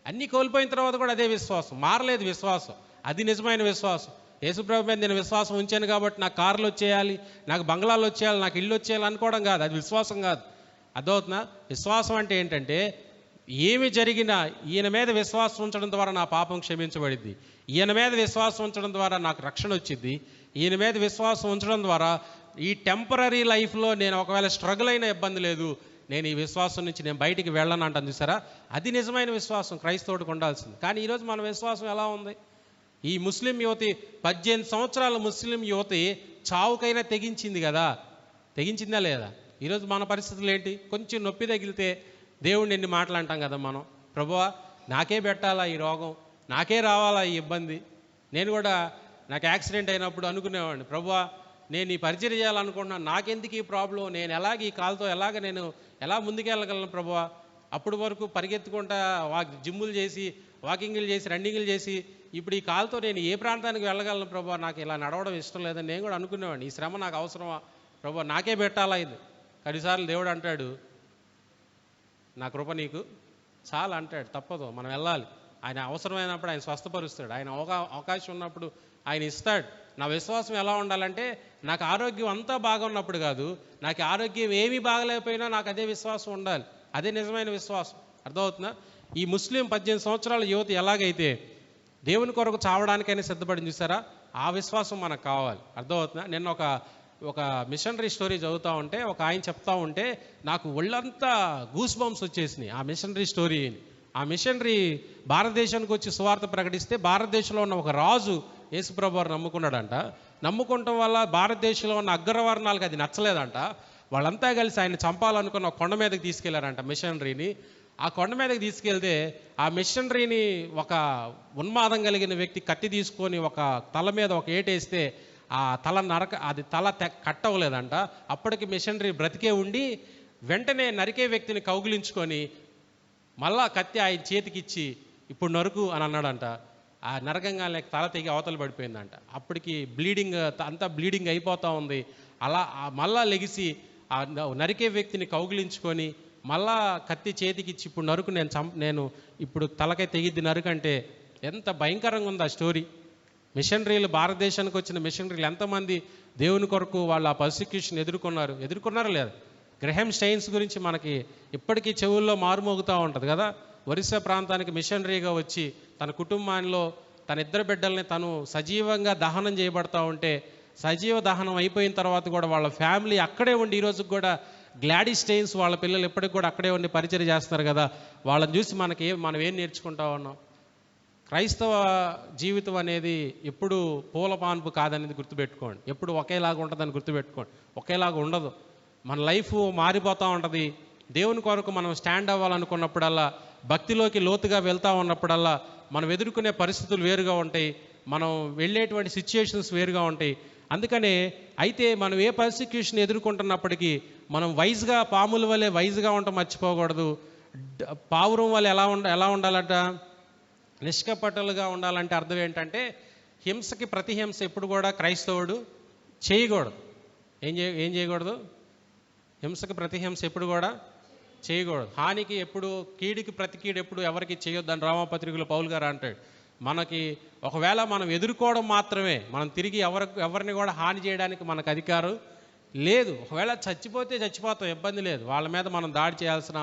అన్నీ కోల్పోయిన తర్వాత కూడా అదే విశ్వాసం, మారలేదు విశ్వాసం. అది నిజమైన విశ్వాసం. యేసుప్రభు మీద నేను విశ్వాసం ఉంచాను కాబట్టి నాకు కార్లు వచ్చేయాలి, నాకు బంగ్లాలు వచ్చేయాలి, నాకు ఇల్లు వచ్చేయాలి అనుకోవడం కాదు, అది విశ్వాసం కాదు. అర్థమవుతుందా? విశ్వాసం అంటే ఏంటంటే ఏమి జరిగినా ఈయన మీద విశ్వాసం ఉంచడం ద్వారా నా పాపం క్షమించబడిద్ది, ఈయన మీద విశ్వాసం ఉంచడం ద్వారా నాకు రక్షణ వచ్చింది, ఈయన మీద విశ్వాసం ఉంచడం ద్వారా ఈ టెంపరీ లైఫ్లో నేను ఒకవేళ స్ట్రగుల్ అయిన ఇబ్బంది లేదు, నేను ఈ విశ్వాసం నుంచి నేను బయటికి వెళ్ళను అంటాను చూసారా, అది నిజమైన విశ్వాసం, క్రైస్తవుడికి ఉండాల్సింది. కానీ ఈరోజు మన విశ్వాసం ఎలా ఉంది? ఈ ముస్లిం యువతి 18 సంవత్సరాల ముస్లిం యువతి చావుకైనా తెగించింది కదా, తెగించిందా లేదా? ఈరోజు మన పరిస్థితులు ఏంటి? కొంచెం నొప్పి తగిలితే దేవుడిని ఎన్ని మాటలు అంటాం కదా మనం, ప్రభువా నాకే పెట్టాలా ఈ రోగం, నాకే రావాలా ఈ ఇబ్బంది. నేను కూడా నాకు యాక్సిడెంట్ అయినప్పుడు అనుకునేవాడిని, ప్రభువా నేను ఈ పరిచయం చేయాలనుకుంటున్నాను, నాకెందుకు ఈ ప్రాబ్లం, నేను ఎలాగ ఈ కాలుతో నేను ఎలా ముందుకెళ్ళగలను ప్రభువా, అప్పటి వరకు పరిగెత్తుకుంటా జిమ్ములు చేసి వాకింగ్లు చేసి రన్నింగ్లు చేసి ఇప్పుడు ఈ కాలుతో నేను ఏ ప్రాంతానికి వెళ్ళగలను ప్రభువా, నాకు ఇలా నడవడం ఇష్టం లేదని నేను కూడా అనుకునేవాడిని. ఈ శ్రమ నాకు అవసరమా ప్రభువా, నాకే పెట్టాలా ఇది. కొన్నిసార్లు దేవుడు అంటాడు, నా కృప నీకు చాలా అంటాడు. తప్పదు, మనం వెళ్ళాలి. ఆయన అవసరమైనప్పుడు ఆయన స్వస్థపరుస్తాడు, ఆయన అవకాశం ఉన్నప్పుడు ఆయన ఇస్తాడు. నా విశ్వాసం ఎలా ఉండాలంటే, నాకు ఆరోగ్యం అంతా బాగున్నప్పుడు కాదు, నాకు ఆరోగ్యం ఏమీ బాగలేకపోయినా నాకు అదే విశ్వాసం ఉండాలి. అదే నిజమైన విశ్వాసం. అర్థమవుతుందా? ఈ ముస్లిం 18 సంవత్సరాల యువత ఎలాగైతే దేవుని కొరకు చావడానికైనా సిద్ధపడింది చూసారా, ఆ విశ్వాసం మనకు కావాలి. అర్థమవుతుందా? నిన్న ఒక మిషనరీ స్టోరీ చదువుతూ ఉంటే ఒక ఆయన చెప్తా ఉంటే నాకు ఒళ్ళంతా గూస్ బంప్స్ వచ్చేసినాయి ఆ మిషనరీ స్టోరీని. ఆ మిషనరీ భారతదేశానికి వచ్చి సువార్త ప్రకటిస్తే భారతదేశంలో ఉన్న ఒక రాజు యేసుప్రభు వారు నమ్ముకున్నాడంట. నమ్ముకుంటాం వల్ల భారతదేశంలో ఉన్న అగ్రవర్ణాలకు అది నచ్చలేదంట. వాళ్ళంతా కలిసి ఆయన చంపాలనుకున్న ఒక కొండ మీదకి తీసుకెళ్లారంట మిషనరీని. ఆ కొండ మీదకి తీసుకెళ్తే ఆ మిషనరీని ఒక ఉన్మాదం కలిగిన వ్యక్తి కత్తి తీసుకొని ఒక తల మీద ఒక ఏటేస్తే ఆ తల అది కట్ అవ్వలేదంట. అప్పటికి మిషనరీ బ్రతికే ఉండి వెంటనే నరికే వ్యక్తిని కౌగిలించుకొని మళ్ళా కత్తి ఆయన చేతికిచ్చి ఇప్పుడు నరుకు అని అన్నాడంట. ఆ నరకంగానే తల తెగి అవతల పడిపోయిందంట. అప్పటికి అంతా బ్లీడింగ్ అయిపోతూ ఉంది. అలా మళ్ళా లెగిసి ఆ నరికే వ్యక్తిని కౌగిలించుకొని మళ్ళా కత్తి చేతికిచ్చి ఇప్పుడు నరుకు, నేను ఇప్పుడు తలకై తెగిద్ది నరుకు అంటే ఎంత భయంకరంగా ఉంది ఆ స్టోరీ. మిషనరీలు, భారతదేశానికి వచ్చిన మిషనరీలు ఎంతమంది దేవుని కొరకు వాళ్ళు ఆ పర్సిక్యూషన్ ఎదుర్కొన్నారో లేదు. గ్రహం స్టెయిన్స్ గురించి మనకి ఇప్పటికీ చెవుల్లో మారుమోగుతూ ఉంటుంది కదా. ఒరిస్సా ప్రాంతానికి మిషనరీగా వచ్చి తన కుటుంబాల్లో తన 2 బిడ్డల్ని తను సజీవంగా దహనం చేయబడతా ఉంటే, సజీవ దహనం అయిపోయిన తర్వాత కూడా వాళ్ళ ఫ్యామిలీ అక్కడే ఉండి ఈరోజు కూడా గ్లాడీస్ స్టెయిన్స్ వాళ్ళ పిల్లలు ఇప్పటికి కూడా అక్కడే ఉండి పరిచయం చేస్తున్నారు కదా. వాళ్ళని చూసి మనం ఏం నేర్చుకుంటా ఉన్నాం? క్రైస్తవ జీవితం అనేది ఎప్పుడు పూల పాన్పు కాదనేది గుర్తుపెట్టుకోండి. ఎప్పుడు ఒకేలాగా ఉంటుందని గుర్తుపెట్టుకోండి. ఒకేలాగా ఉండదు. మన లైఫ్ మారిపోతూ ఉంటుంది. దేవుని కొరకు మనం స్టాండ్ అవ్వాలనుకున్నప్పుడల్లా, భక్తిలోకి లోతుగా వెళ్తూ ఉన్నప్పుడల్లా మనం ఎదుర్కొనే పరిస్థితులు వేరుగా ఉంటాయి, మనం వెళ్ళేటువంటి సిచ్యుయేషన్స్ వేరుగా ఉంటాయి. అందుకనే అయితే మనం ఏ పర్సిక్యూషన్ ఎదుర్కొంటున్నప్పటికీ మనం వైజ్గా, పాముల వల్లే వైజ్గా ఉండటం మర్చిపోకూడదు. పావురం వల్ల ఎలా ఉండాలంట? నిష్కపటలుగా ఉండాలంటే అర్థం ఏంటంటే, హింసకి ప్రతిహింస ఎప్పుడు కూడా క్రైస్తవుడు చేయకూడదు. ఏం చేయకూడదు? హింసకి ప్రతిహింస ఎప్పుడు కూడా చేయకూడదు. కీడికి ప్రతి కీడు ఎప్పుడు ఎవరికి చేయొద్దని రామపత్రికలో పౌలు గారు అంటాడు. మనకి ఒకవేళ మనం ఎదుర్కోవడం మాత్రమే, మనం తిరిగి ఎవరిని కూడా హాని చేయడానికి మనకు అధికారం లేదు. ఒకవేళ చచ్చిపోతాం, ఇబ్బంది లేదు. వాళ్ళ మీద మనం దాడి చేయాల్సిన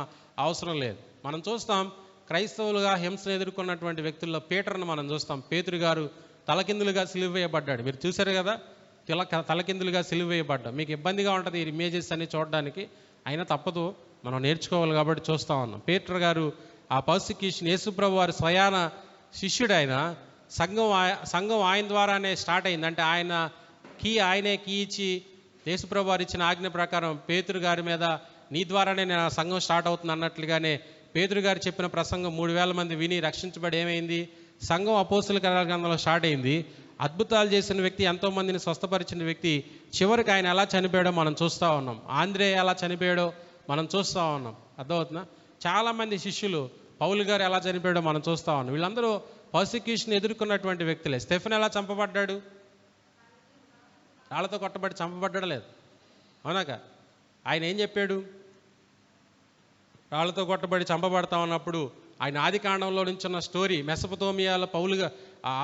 అవసరం లేదు. మనం చూస్తాం క్రైస్తవులుగా హింసను ఎదుర్కొన్నటువంటి వ్యక్తుల్లో పీటర్ను మనం చూస్తాం. పేతురు గారు తలకిందులుగా సిలువ వేయబడ్డాడు. మీరు చూశారు కదా, తలకిందులుగా సిలువ వేయబడ్డాం. మీకు ఇబ్బందిగా ఉంటుంది ఈ ఇమేజెస్ అన్ని చూడడానికి, అయినా తప్పదు, మనం నేర్చుకోవాలి కాబట్టి చూస్తూ ఉన్నాం. పేతురు గారు ఆ పర్సిక్యూషన్, యేసుప్రభు వారి స్వయాన శిష్యుడు ఆయన. సంఘం ఆయన ద్వారానే స్టార్ట్ అయింది. అంటే ఆయనే కీ ఇచ్చి యేసుప్రభు వారు ఇచ్చిన ఆజ్ఞ ప్రకారం పేతురు గారి మీద, నీ ద్వారానే నేను సంఘం స్టార్ట్ అవుతుంది అన్నట్లుగానే పేతురు గారు చెప్పిన ప్రసంగం 3000 మంది విని రక్షించబడి ఏమైంది? సంఘం అపోస్తుల గ్రంథంలో స్టార్ట్ అయింది. అద్భుతాలు చేసిన వ్యక్తి, ఎంతోమందిని స్వస్థపరిచిన వ్యక్తి, చివరికి ఆయన ఎలా చనిపోయాడో మనం చూస్తూ ఉన్నాం. ఆంద్రే ఎలా చనిపోయాడో మనం చూస్తూ ఉన్నాం. అర్థమవుతుందా? చాలామంది శిష్యులు, పౌలు గారు ఎలా చనిపోయాడో మనం చూస్తూ ఉన్నాం. వీళ్ళందరూ పర్సిక్యూషన్ ఎదుర్కొన్నటువంటి వ్యక్తులే. స్టెఫెన్ ఎలా చంపబడ్డాడు? రాళ్లతో కొట్టబడి చంపబడ్డాడు లేదు, అవునాక? ఆయన ఏం చెప్పాడు? రాళ్లతో కొట్టబడి చంపబడతా ఉన్నప్పుడు ఆయన ఆది కాండంలో నుంచి ఉన్న స్టోరీ, మెసొపొతేమియాలో పౌలుగా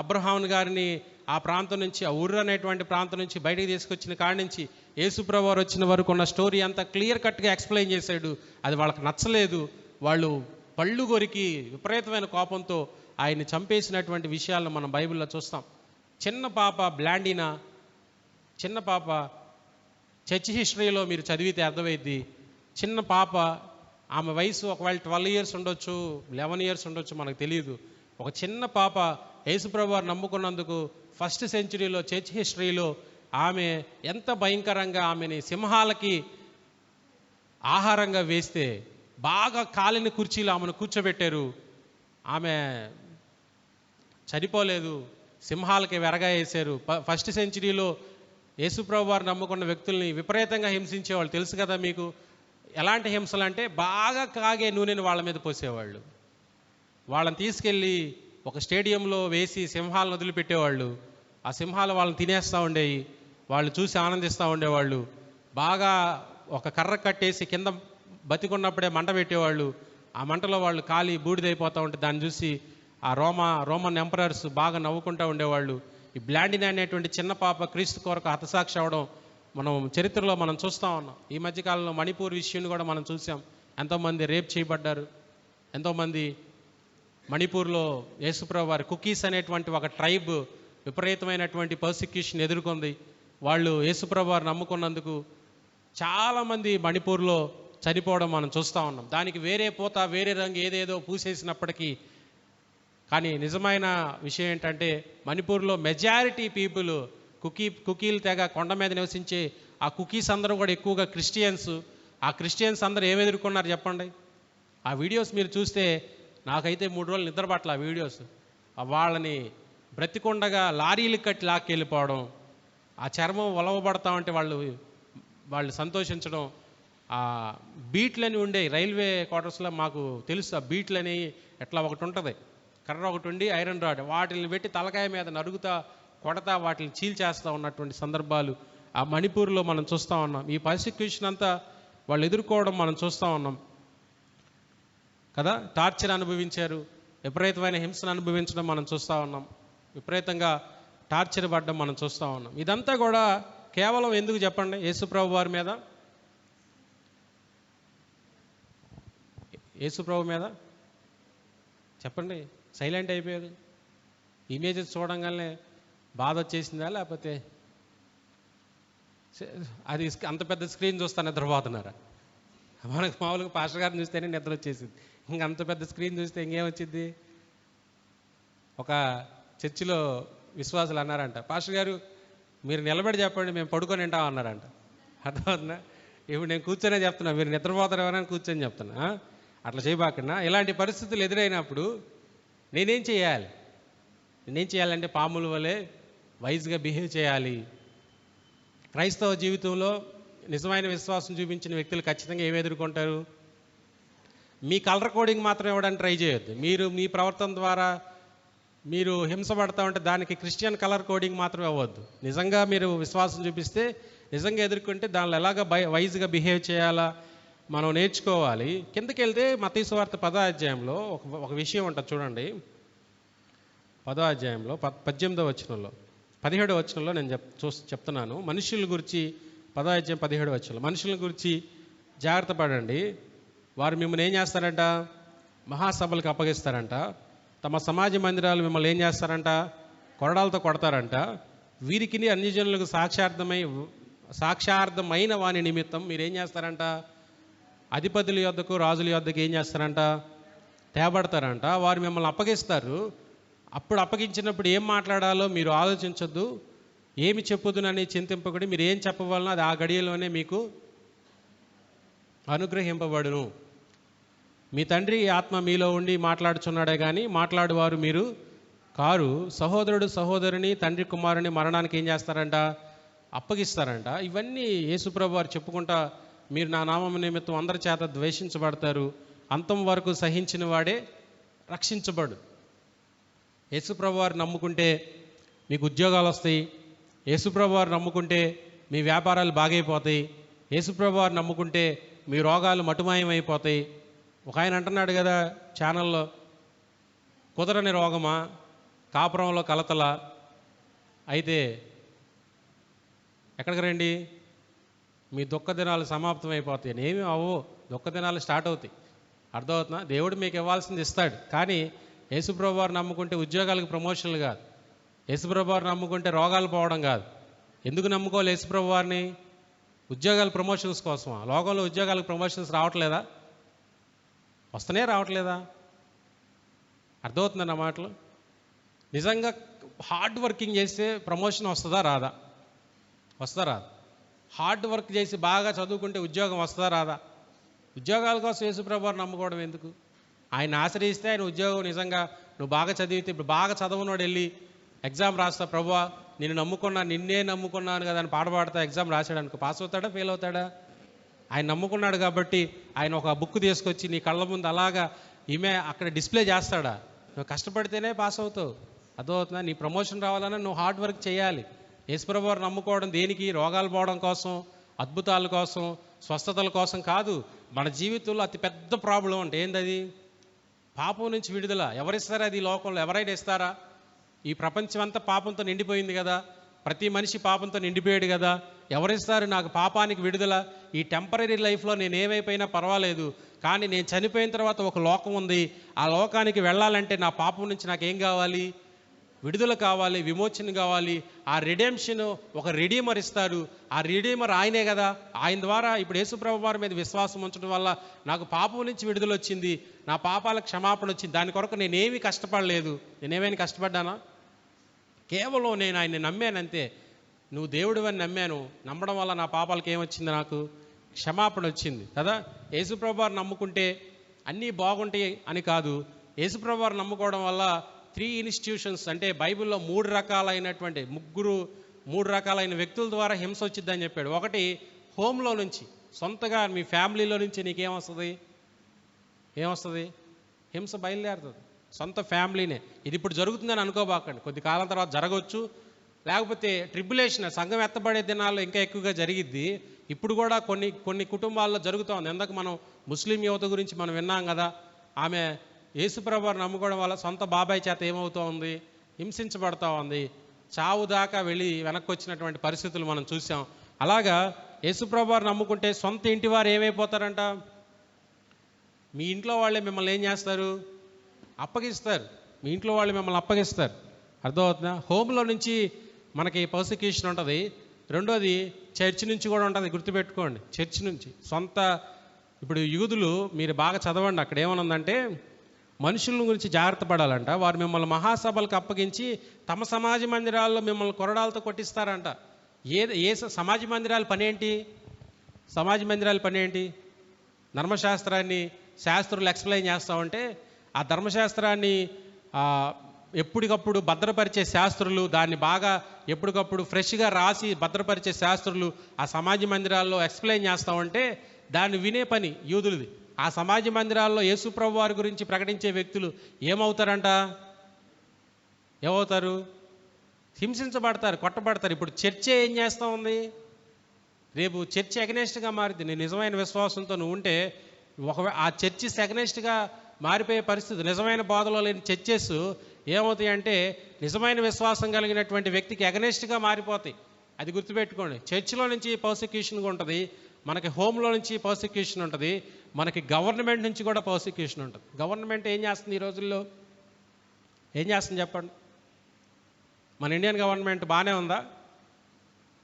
అబ్రహాం గారిని ఆ ప్రాంతం నుంచి, ఆ ఊరు అనేటువంటి ప్రాంతం నుంచి బయటికి తీసుకొచ్చిన కాడి నుంచి యేసుప్రభు వారు వచ్చిన వరకు ఉన్న స్టోరీ అంతా క్లియర్ కట్గా ఎక్స్ప్లెయిన్ చేశాడు. అది వాళ్ళకి నచ్చలేదు. వాళ్ళు పళ్ళు కొరికి విపరీతమైన కోపంతో ఆయన్ని చంపేసినటువంటి విషయాలను మనం బైబిల్లో చూస్తాం. చిన్న పాప బ్లాండినా, చిన్న పాప, చర్చ్ హిస్టరీలో మీరు చదివితే అర్థమైద్ది. చిన్న పాప, ఆమె వయసు ఒకవేళ 12 years ఉండొచ్చు, 11 years ఉండొచ్చు, మనకు తెలియదు. ఒక చిన్న పాప యేసుప్రభు వారు నమ్ముకున్నందుకు 1st century చర్చ్ హిస్టరీలో ఆమె ఎంత భయంకరంగా ఆమెని సింహాలకి ఆహారంగా వేస్తే, బాగా కాలిన కుర్చీలో ఆమెను కూర్చోబెట్టారు. ఆమె చనిపోలేదు, సింహాలకి వెరగా వేశారు. 1st century యేసుప్రభు వారు నమ్ముకున్న వ్యక్తుల్ని విపరీతంగా హింసించేవాళ్ళు. తెలుసు కదా మీకు. ఎలాంటి హింసలు అంటే బాగా కాగే నూనెని వాళ్ళ మీద పోసేవాళ్ళు. వాళ్ళని తీసుకెళ్ళి ఒక స్టేడియంలో వేసి సింహాలను వదిలిపెట్టేవాళ్ళు. ఆ సింహాలు వాళ్ళని తినేస్తూ ఉండేవి. వాళ్ళు చూసి ఆనందిస్తూ ఉండేవాళ్ళు. బాగా ఒక కర్ర కట్టేసి కింద బతికున్నప్పుడే మంట పెట్టేవాళ్ళు. ఆ మంటలో వాళ్ళు కాలి బూడిదైపోతూ ఉంటే దాన్ని చూసి ఆ రోమన్ ఎంపరర్స్ బాగా నవ్వుకుంటూ ఉండేవాళ్ళు. ఈ బ్లాండినా అనేటువంటి చిన్న పాప క్రీస్తు కొరకు హతసాక్షి అవడం మనం చరిత్రలో మనం చూస్తూ ఉన్నాం. ఈ మధ్యకాలంలో మణిపూర్ విషయాన్ని కూడా మనం చూసాం. ఎంతోమంది రేప్ చేయబడ్డారు. ఎంతోమంది మణిపూర్లో యేసుప్రభు వారి కుకీస్ అనేటువంటి ఒక ట్రైబ్ విపరీతమైనటువంటి పర్సిక్యూషన్ ఎదుర్కొంది. వాళ్ళు యేసుప్రభు వారు నమ్ముకున్నందుకు చాలామంది మణిపూర్లో చనిపోవడం మనం చూస్తూ ఉన్నాం. దానికి వేరే పూత వేరే రంగు ఏదేదో పూసేసినప్పటికీ కానీ నిజమైన విషయం ఏంటంటే మణిపూర్లో మెజారిటీ పీపుల్ కుకీలు తెగ కొండ మీద నివసించే ఆ కుకీస్ అందరూ కూడా ఎక్కువగా క్రిస్టియన్స్. ఆ క్రిస్టియన్స్ అందరూ ఏమి ఎదుర్కొన్నారు చెప్పండి. ఆ వీడియోస్ మీరు చూస్తే నాకైతే 3 రోజులు నిద్ర పట్ల ఆ వీడియోస్. వాళ్ళని బ్రతికొండగా లారీలు కట్టి లాక్కెళ్ళిపోవడం, ఆ చర్మం ఒలవబడతా ఉంటే వాళ్ళు సంతోషించడం. ఆ బీట్లని ఉండే రైల్వే క్వార్టర్స్లో మాకు తెలుసు. ఆ బీట్లని ఎట్లా ఒకటి ఉంటుంది, కర్ర ఒకటి ఉండి ఐరన్ రాడ్, వాటిని పెట్టి తలకాయ మీద నరుగుతా కొడతా వాటిని చీల్చేస్తూ ఉన్నటువంటి సందర్భాలు ఆ మణిపూర్లో మనం చూస్తూ ఉన్నాం. ఈ పర్సిక్యూషన్ అంతా వాళ్ళు ఎదుర్కోవడం మనం చూస్తూ ఉన్నాం కదా. టార్చర్ అనుభవించారు, విపరీతమైన హింసను అనుభవించడం మనం చూస్తూ ఉన్నాం. విపరీతంగా టార్చర్ పడడం మనం చూస్తూ ఉన్నాం. ఇదంతా కూడా కేవలం ఎందుకు చెప్పండి? యేసుప్రభు వారి మీద, యేసుప్రభు మీద చెప్పండి. సైలెంట్ అయిపోయారు. ఇమేజెస్ చూడంగానే బాధ వచ్చేసిందా, లేకపోతే అది అంత పెద్ద స్క్రీన్ చూస్తా నిద్రపోతున్నారా? మనకు మామూలుగా పాస్టర్ గారిని చూస్తేనే నిద్ర వచ్చేసింది. ఇంక అంత పెద్ద స్క్రీన్ చూస్తే ఇంకేమొచ్చింది? ఒక చర్చిలో విశ్వాసులు అన్నారంట, పాస్టర్ గారు మీరు నిలబడి చెప్పండి, మేము పడుకొని వింటాం అన్నారంట. అర్థమవుతుందా? ఇప్పుడు నేను కూర్చొనే చెప్తున్నా, మీరు నిద్రపోతారు ఎవరైనా కూర్చొని చెప్తున్నా. అట్లా చేయబాకన్నా. ఇలాంటి పరిస్థితులు ఎదురైనప్పుడు నేనేం చేయాలంటే పాముల వలె వైజ్గా బిహేవ్ చేయాలి. క్రైస్తవ జీవితంలో నిజమైన విశ్వాసం చూపించిన వ్యక్తులు ఖచ్చితంగా ఏమి ఎదుర్కొంటారు? మీ కలర్ కోడింగ్ మాత్రం ఇవ్వడానికి ట్రై చేయొద్దు. మీరు మీ ప్రవర్తన ద్వారా మీరు హింసపడతా ఉంటే దానికి క్రిస్టియన్ కలర్ కోడింగ్ మాత్రం ఇవ్వద్దు. నిజంగా మీరు విశ్వాసం చూపిస్తే, నిజంగా ఎదుర్కొంటే దానిలో ఎలాగ వైజ్గా బిహేవ్ చేయాలా మనం నేర్చుకోవాలి. కిందకి వెళ్తే మత్తయి సువార్త 10వ అధ్యాయంలో ఒక విషయం ఉంటుంది చూడండి. 10వ అధ్యాయంలో 18వ వచనంలో 17వ వచనంలో నేను చెప్తున్నాను. మనుషుల గురించి 10వ అధ్యాయం 17వ వచనంలో మనుషుల గురించి జాగ్రత్త పడండి. వారు మిమ్మల్ని ఏం చేస్తారంట? మహాసభలకు అప్పగిస్తారంట. తమ సమాజ మందిరాలు మిమ్మల్ని ఏం చేస్తారంట? కొరడాలతో కొడతారంట. వీరికి అన్యజనులకు సాక్షార్థమైన వాని నిమిత్తం మీరేం చేస్తారంట? అధిపతుల యొద్దకు రాజుల యొద్దకు ఏం చేస్తారంట? తేబడతారంట. వారు మిమ్మల్ని అప్పగిస్తారు. అప్పుడు అప్పగించినప్పుడు ఏం మాట్లాడాలో మీరు ఆలోచించొద్దు, ఏమి చెప్పుదునని చింతింపకూడదు. మీరు ఏం చెప్పవాలనో అది ఆ గడియలోనే మీకు అనుగ్రహింపబడును. మీ తండ్రి ఆత్మ మీలో ఉండి మాట్లాడుచున్నాడే కానీ మాట్లాడువారు మీరు కారు. సహోదరుడు సహోదరుని, తండ్రి కుమారుని మరణానికి ఏం చేస్తారంట? అప్పగిస్తారంట. ఇవన్నీ యేసుప్రభు వారు చెప్పుకుంటా, మీరు నా నామం నిమిత్తం అందరి చేత ద్వేషించబడతారు, అంతం వరకు సహించిన వాడే రక్షించబడు. యేసుప్రభు వారు నమ్ముకుంటే మీకు ఉద్యోగాలు వస్తాయి. యేసుప్రభు వారు నమ్ముకుంటే మీ వ్యాపారాలు బాగైపోతాయి. యేసుప్రభు వారు నమ్ముకుంటే మీ రోగాలు మటుమాయమైపోతాయి. ఒక ఆయన అంటున్నాడు కదా ఛానల్లో, కుదరని రోగమా, కాపురంలో కలతల, అయితే ఎక్కడికి రండి, మీ దుఃఖ దినాలు సమాప్తం అయిపోతాయి. ఏమి అవ్వవు, దుఃఖ దినాలు స్టార్ట్ అవుతాయి. అర్థమవుతుందా? దేవుడు మీకు ఇవ్వాల్సింది ఇస్తాడు. కానీ యేసుప్రభు వారు నమ్ముకుంటే ఉద్యోగాలకు ప్రమోషన్లు కాదు, యేసుప్రభు వారు నమ్ముకుంటే రోగాలు పోవడం కాదు. ఎందుకు నమ్ముకోవాలి యేసుప్రభు వారిని? ఉద్యోగాల ప్రమోషన్స్ కోసమా? లోకంలో ఉద్యోగాలకు ప్రమోషన్స్ రావట్లేదా? వస్తనే రావట్లేదా? అర్థమవుతుందా నా మాటలు? నిజంగా హార్డ్ వర్కింగ్ చేస్తే ప్రమోషన్ వస్తుందా రాదా? రాదా? హార్డ్ వర్క్ చేసి బాగా చదువుకుంటే ఉద్యోగం వస్తుందా రాదా? ఉద్యోగాల కోసం యేసుప్రభు వారు నమ్ముకోవడం ఎందుకు? ఆయన ఆశ్రయిస్తే ఆయన ఉద్యోగం నిజంగా నువ్వు బాగా చదివితే, ఇప్పుడు బాగా చదవనోడు వెళ్ళి ఎగ్జామ్ రాస్తా, ప్రభువా నేను నమ్ముకున్నా, నిన్నే నమ్ముకున్నాను కదా అని పాట పాడతా ఎగ్జామ్ రాశాడు అనుకో, పాస్ అవుతాడా ఫెయిల్ అవుతాడా? ఆయన నమ్ముకున్నాడు కాబట్టి ఆయన ఒక బుక్ తీసుకొచ్చి నీ కళ్ళ ముందు అలాగా ఈమె అక్కడ డిస్ప్లే చేస్తాడా? నువ్వు కష్టపడితేనే పాస్ అవుతావు. అర్థమవుతుందా? నీ ప్రమోషన్ రావాలన్నా నువ్వు హార్డ్ వర్క్ చేయాలి. యేసుప్రభు వారు నమ్ముకోవడం దేనికి? రోగాలు పోవడం కోసం, అద్భుతాల కోసం, స్వస్థతల కోసం కాదు. మన జీవితంలో అతి పెద్ద ప్రాబ్లం అంటే ఏందది? పాపం నుంచి విడుదల. ఎవరిస్తారు అది? లోకంలో ఎవరైనా ఇస్తారా? ఈ ప్రపంచం అంతా పాపంతో నిండిపోయింది కదా, ప్రతి మనిషి పాపంతో నిండిపోయాడు కదా. ఎవరిస్తారు నాకు పాపానికి విడుదల? ఈ టెంపరీ లైఫ్లో నేను ఏమైపోయినా పర్వాలేదు, కానీ నేను చనిపోయిన తర్వాత ఒక లోకం ఉంది. ఆ లోకానికి వెళ్ళాలంటే నా పాపం నుంచి నాకేం కావాలి? విడుదల కావాలి, విమోచన కావాలి. ఆ రిడెంప్షన్ ఒక రిడీమర్ ఇస్తారు. ఆ రిడీమర్ ఆయనే కదా. ఆయన ద్వారా ఇప్పుడు యేసుప్రభు వారి మీద విశ్వాసం ఉంచడం వల్ల నాకు పాపం నుంచి విడుదల వచ్చింది, నా పాపాలకు క్షమాపణ వచ్చింది. దాని కొరకు నేనేమీ కష్టపడలేదు. నేనేమైనా కష్టపడ్డానా? కేవలం నేను ఆయన్ని నమ్మానంతే. నువ్వు దేవుడు అని నమ్మాను. నమ్మడం వల్ల నా పాపాలకు ఏమొచ్చింది? నాకు క్షమాపణ వచ్చింది కదా. యేసుప్రభు వారు నమ్ముకుంటే అన్నీ బాగుంటాయి అని కాదు. యేసుప్రభు వారు నమ్ముకోవడం వల్ల 3 ఇన్స్టిట్యూషన్స్ అంటే బైబిల్లో 3 రకాలైన వ్యక్తుల ద్వారా హింస వచ్చిద్దని చెప్పాడు. ఒకటి హోమ్లో నుంచి, సొంతగా మీ ఫ్యామిలీలో నుంచి నీకేమొస్తుంది? ఏమొస్తుంది? హింస బయలుదేరుతుంది. సొంత ఫ్యామిలీనే. ఇది ఇప్పుడు జరుగుతుందని అనుకోబాకండి, కొద్ది కాలం తర్వాత జరగవచ్చు. లేకపోతే ట్రిబులేషన్, సంఘం ఎత్తబడే దినాల్లో ఇంకా ఎక్కువగా జరిగిద్ది. ఇప్పుడు కూడా కొన్ని కుటుంబాల్లో జరుగుతూ ఉంది. ఎందుకు మనం ముస్లిం యువత గురించి మనం విన్నాం కదా. ఆమె యేసుప్రభు వారిని నమ్ముకోవడం వల్ల సొంత బాబాయ్ చేత ఏమవుతూ ఉంది? హింసించబడుతూ ఉంది. చావు దాకా వెళ్ళి వెనక్కి వచ్చినటువంటి పరిస్థితులు మనం చూసాం. అలాగా యేసుప్రభు వారిని నమ్ముకుంటే సొంత ఇంటి వారు ఏమైపోతారంట? మీ ఇంట్లో వాళ్ళే మిమ్మల్ని ఏం చేస్తారు? అప్పగిస్తారు. మీ ఇంట్లో వాళ్ళు మిమ్మల్ని అప్పగిస్తారు. అర్థమవుతుందా? హోమ్లో నుంచి మనకి పర్సిక్యూషన్ ఉంటుంది. రెండోది చర్చ్ నుంచి కూడా ఉంటుంది. గుర్తుపెట్టుకోండి, చర్చ్ నుంచి సొంత. ఇప్పుడు యూదులు మీరు బాగా చదవండి, అక్కడ ఏమనుందంటే మనుషుల గురించి జాగ్రత్త పడాలంట. వారు మిమ్మల్ని మహాసభలకు అప్పగించి తమ సమాజ మందిరాల్లో మిమ్మల్ని కొరడాలతో కొట్టిస్తారంట. ఏ సమాజ మందిరాల పని ఏంటి? సమాజ మందిరాల పని ఏంటి? ధర్మశాస్త్రాన్ని శాస్త్రులు ఎక్స్ప్లెయిన్ చేస్తామంటే ఆ ధర్మశాస్త్రాన్ని ఎప్పటికప్పుడు భద్రపరిచే శాస్త్రులు, దాన్ని బాగా ఎప్పటికప్పుడు ఫ్రెష్గా రాసి భద్రపరిచే శాస్త్రులు ఆ సమాజ మందిరాల్లో ఎక్స్ప్లెయిన్ చేస్తామంటే దాన్ని వినే పని యూదులది. ఆ సమాజ మందిరాల్లో యేసుప్రభు వారి గురించి ప్రకటించే వ్యక్తులు ఏమవుతారంట? ఏమవుతారు? హింసించబడతారు, కొట్టబడతారు. ఇప్పుడు చర్చే ఏం చేస్తూ ఉంది? రేపు చర్చ్ ఎగనెస్ట్గా మారింది. నీ నిజమైన విశ్వాసంతో నువ్వు ఉంటే ఆ చర్చి ఎగనెస్ట్గా మారిపోయే పరిస్థితి. నిజమైన బోధలో లేని చర్చెస్ ఏమవుతాయి అంటే నిజమైన విశ్వాసం కలిగినటువంటి వ్యక్తికి ఎగనెస్ట్గా మారిపోతాయి. అది గుర్తుపెట్టుకోండి. చర్చిలో నుంచి పర్సిక్యూషన్ ఉంటుంది, మనకి హోమ్లో నుంచి పర్సిక్యూషన్ ఉంటుంది, మనకి గవర్నమెంట్ నుంచి కూడా పర్సిక్యూషన్ ఉంటుంది. గవర్నమెంట్ ఏం చేస్తుంది ఈ రోజుల్లో? ఏం చేస్తుంది చెప్పండి? మన ఇండియన్ గవర్నమెంట్ బాగానే ఉందా?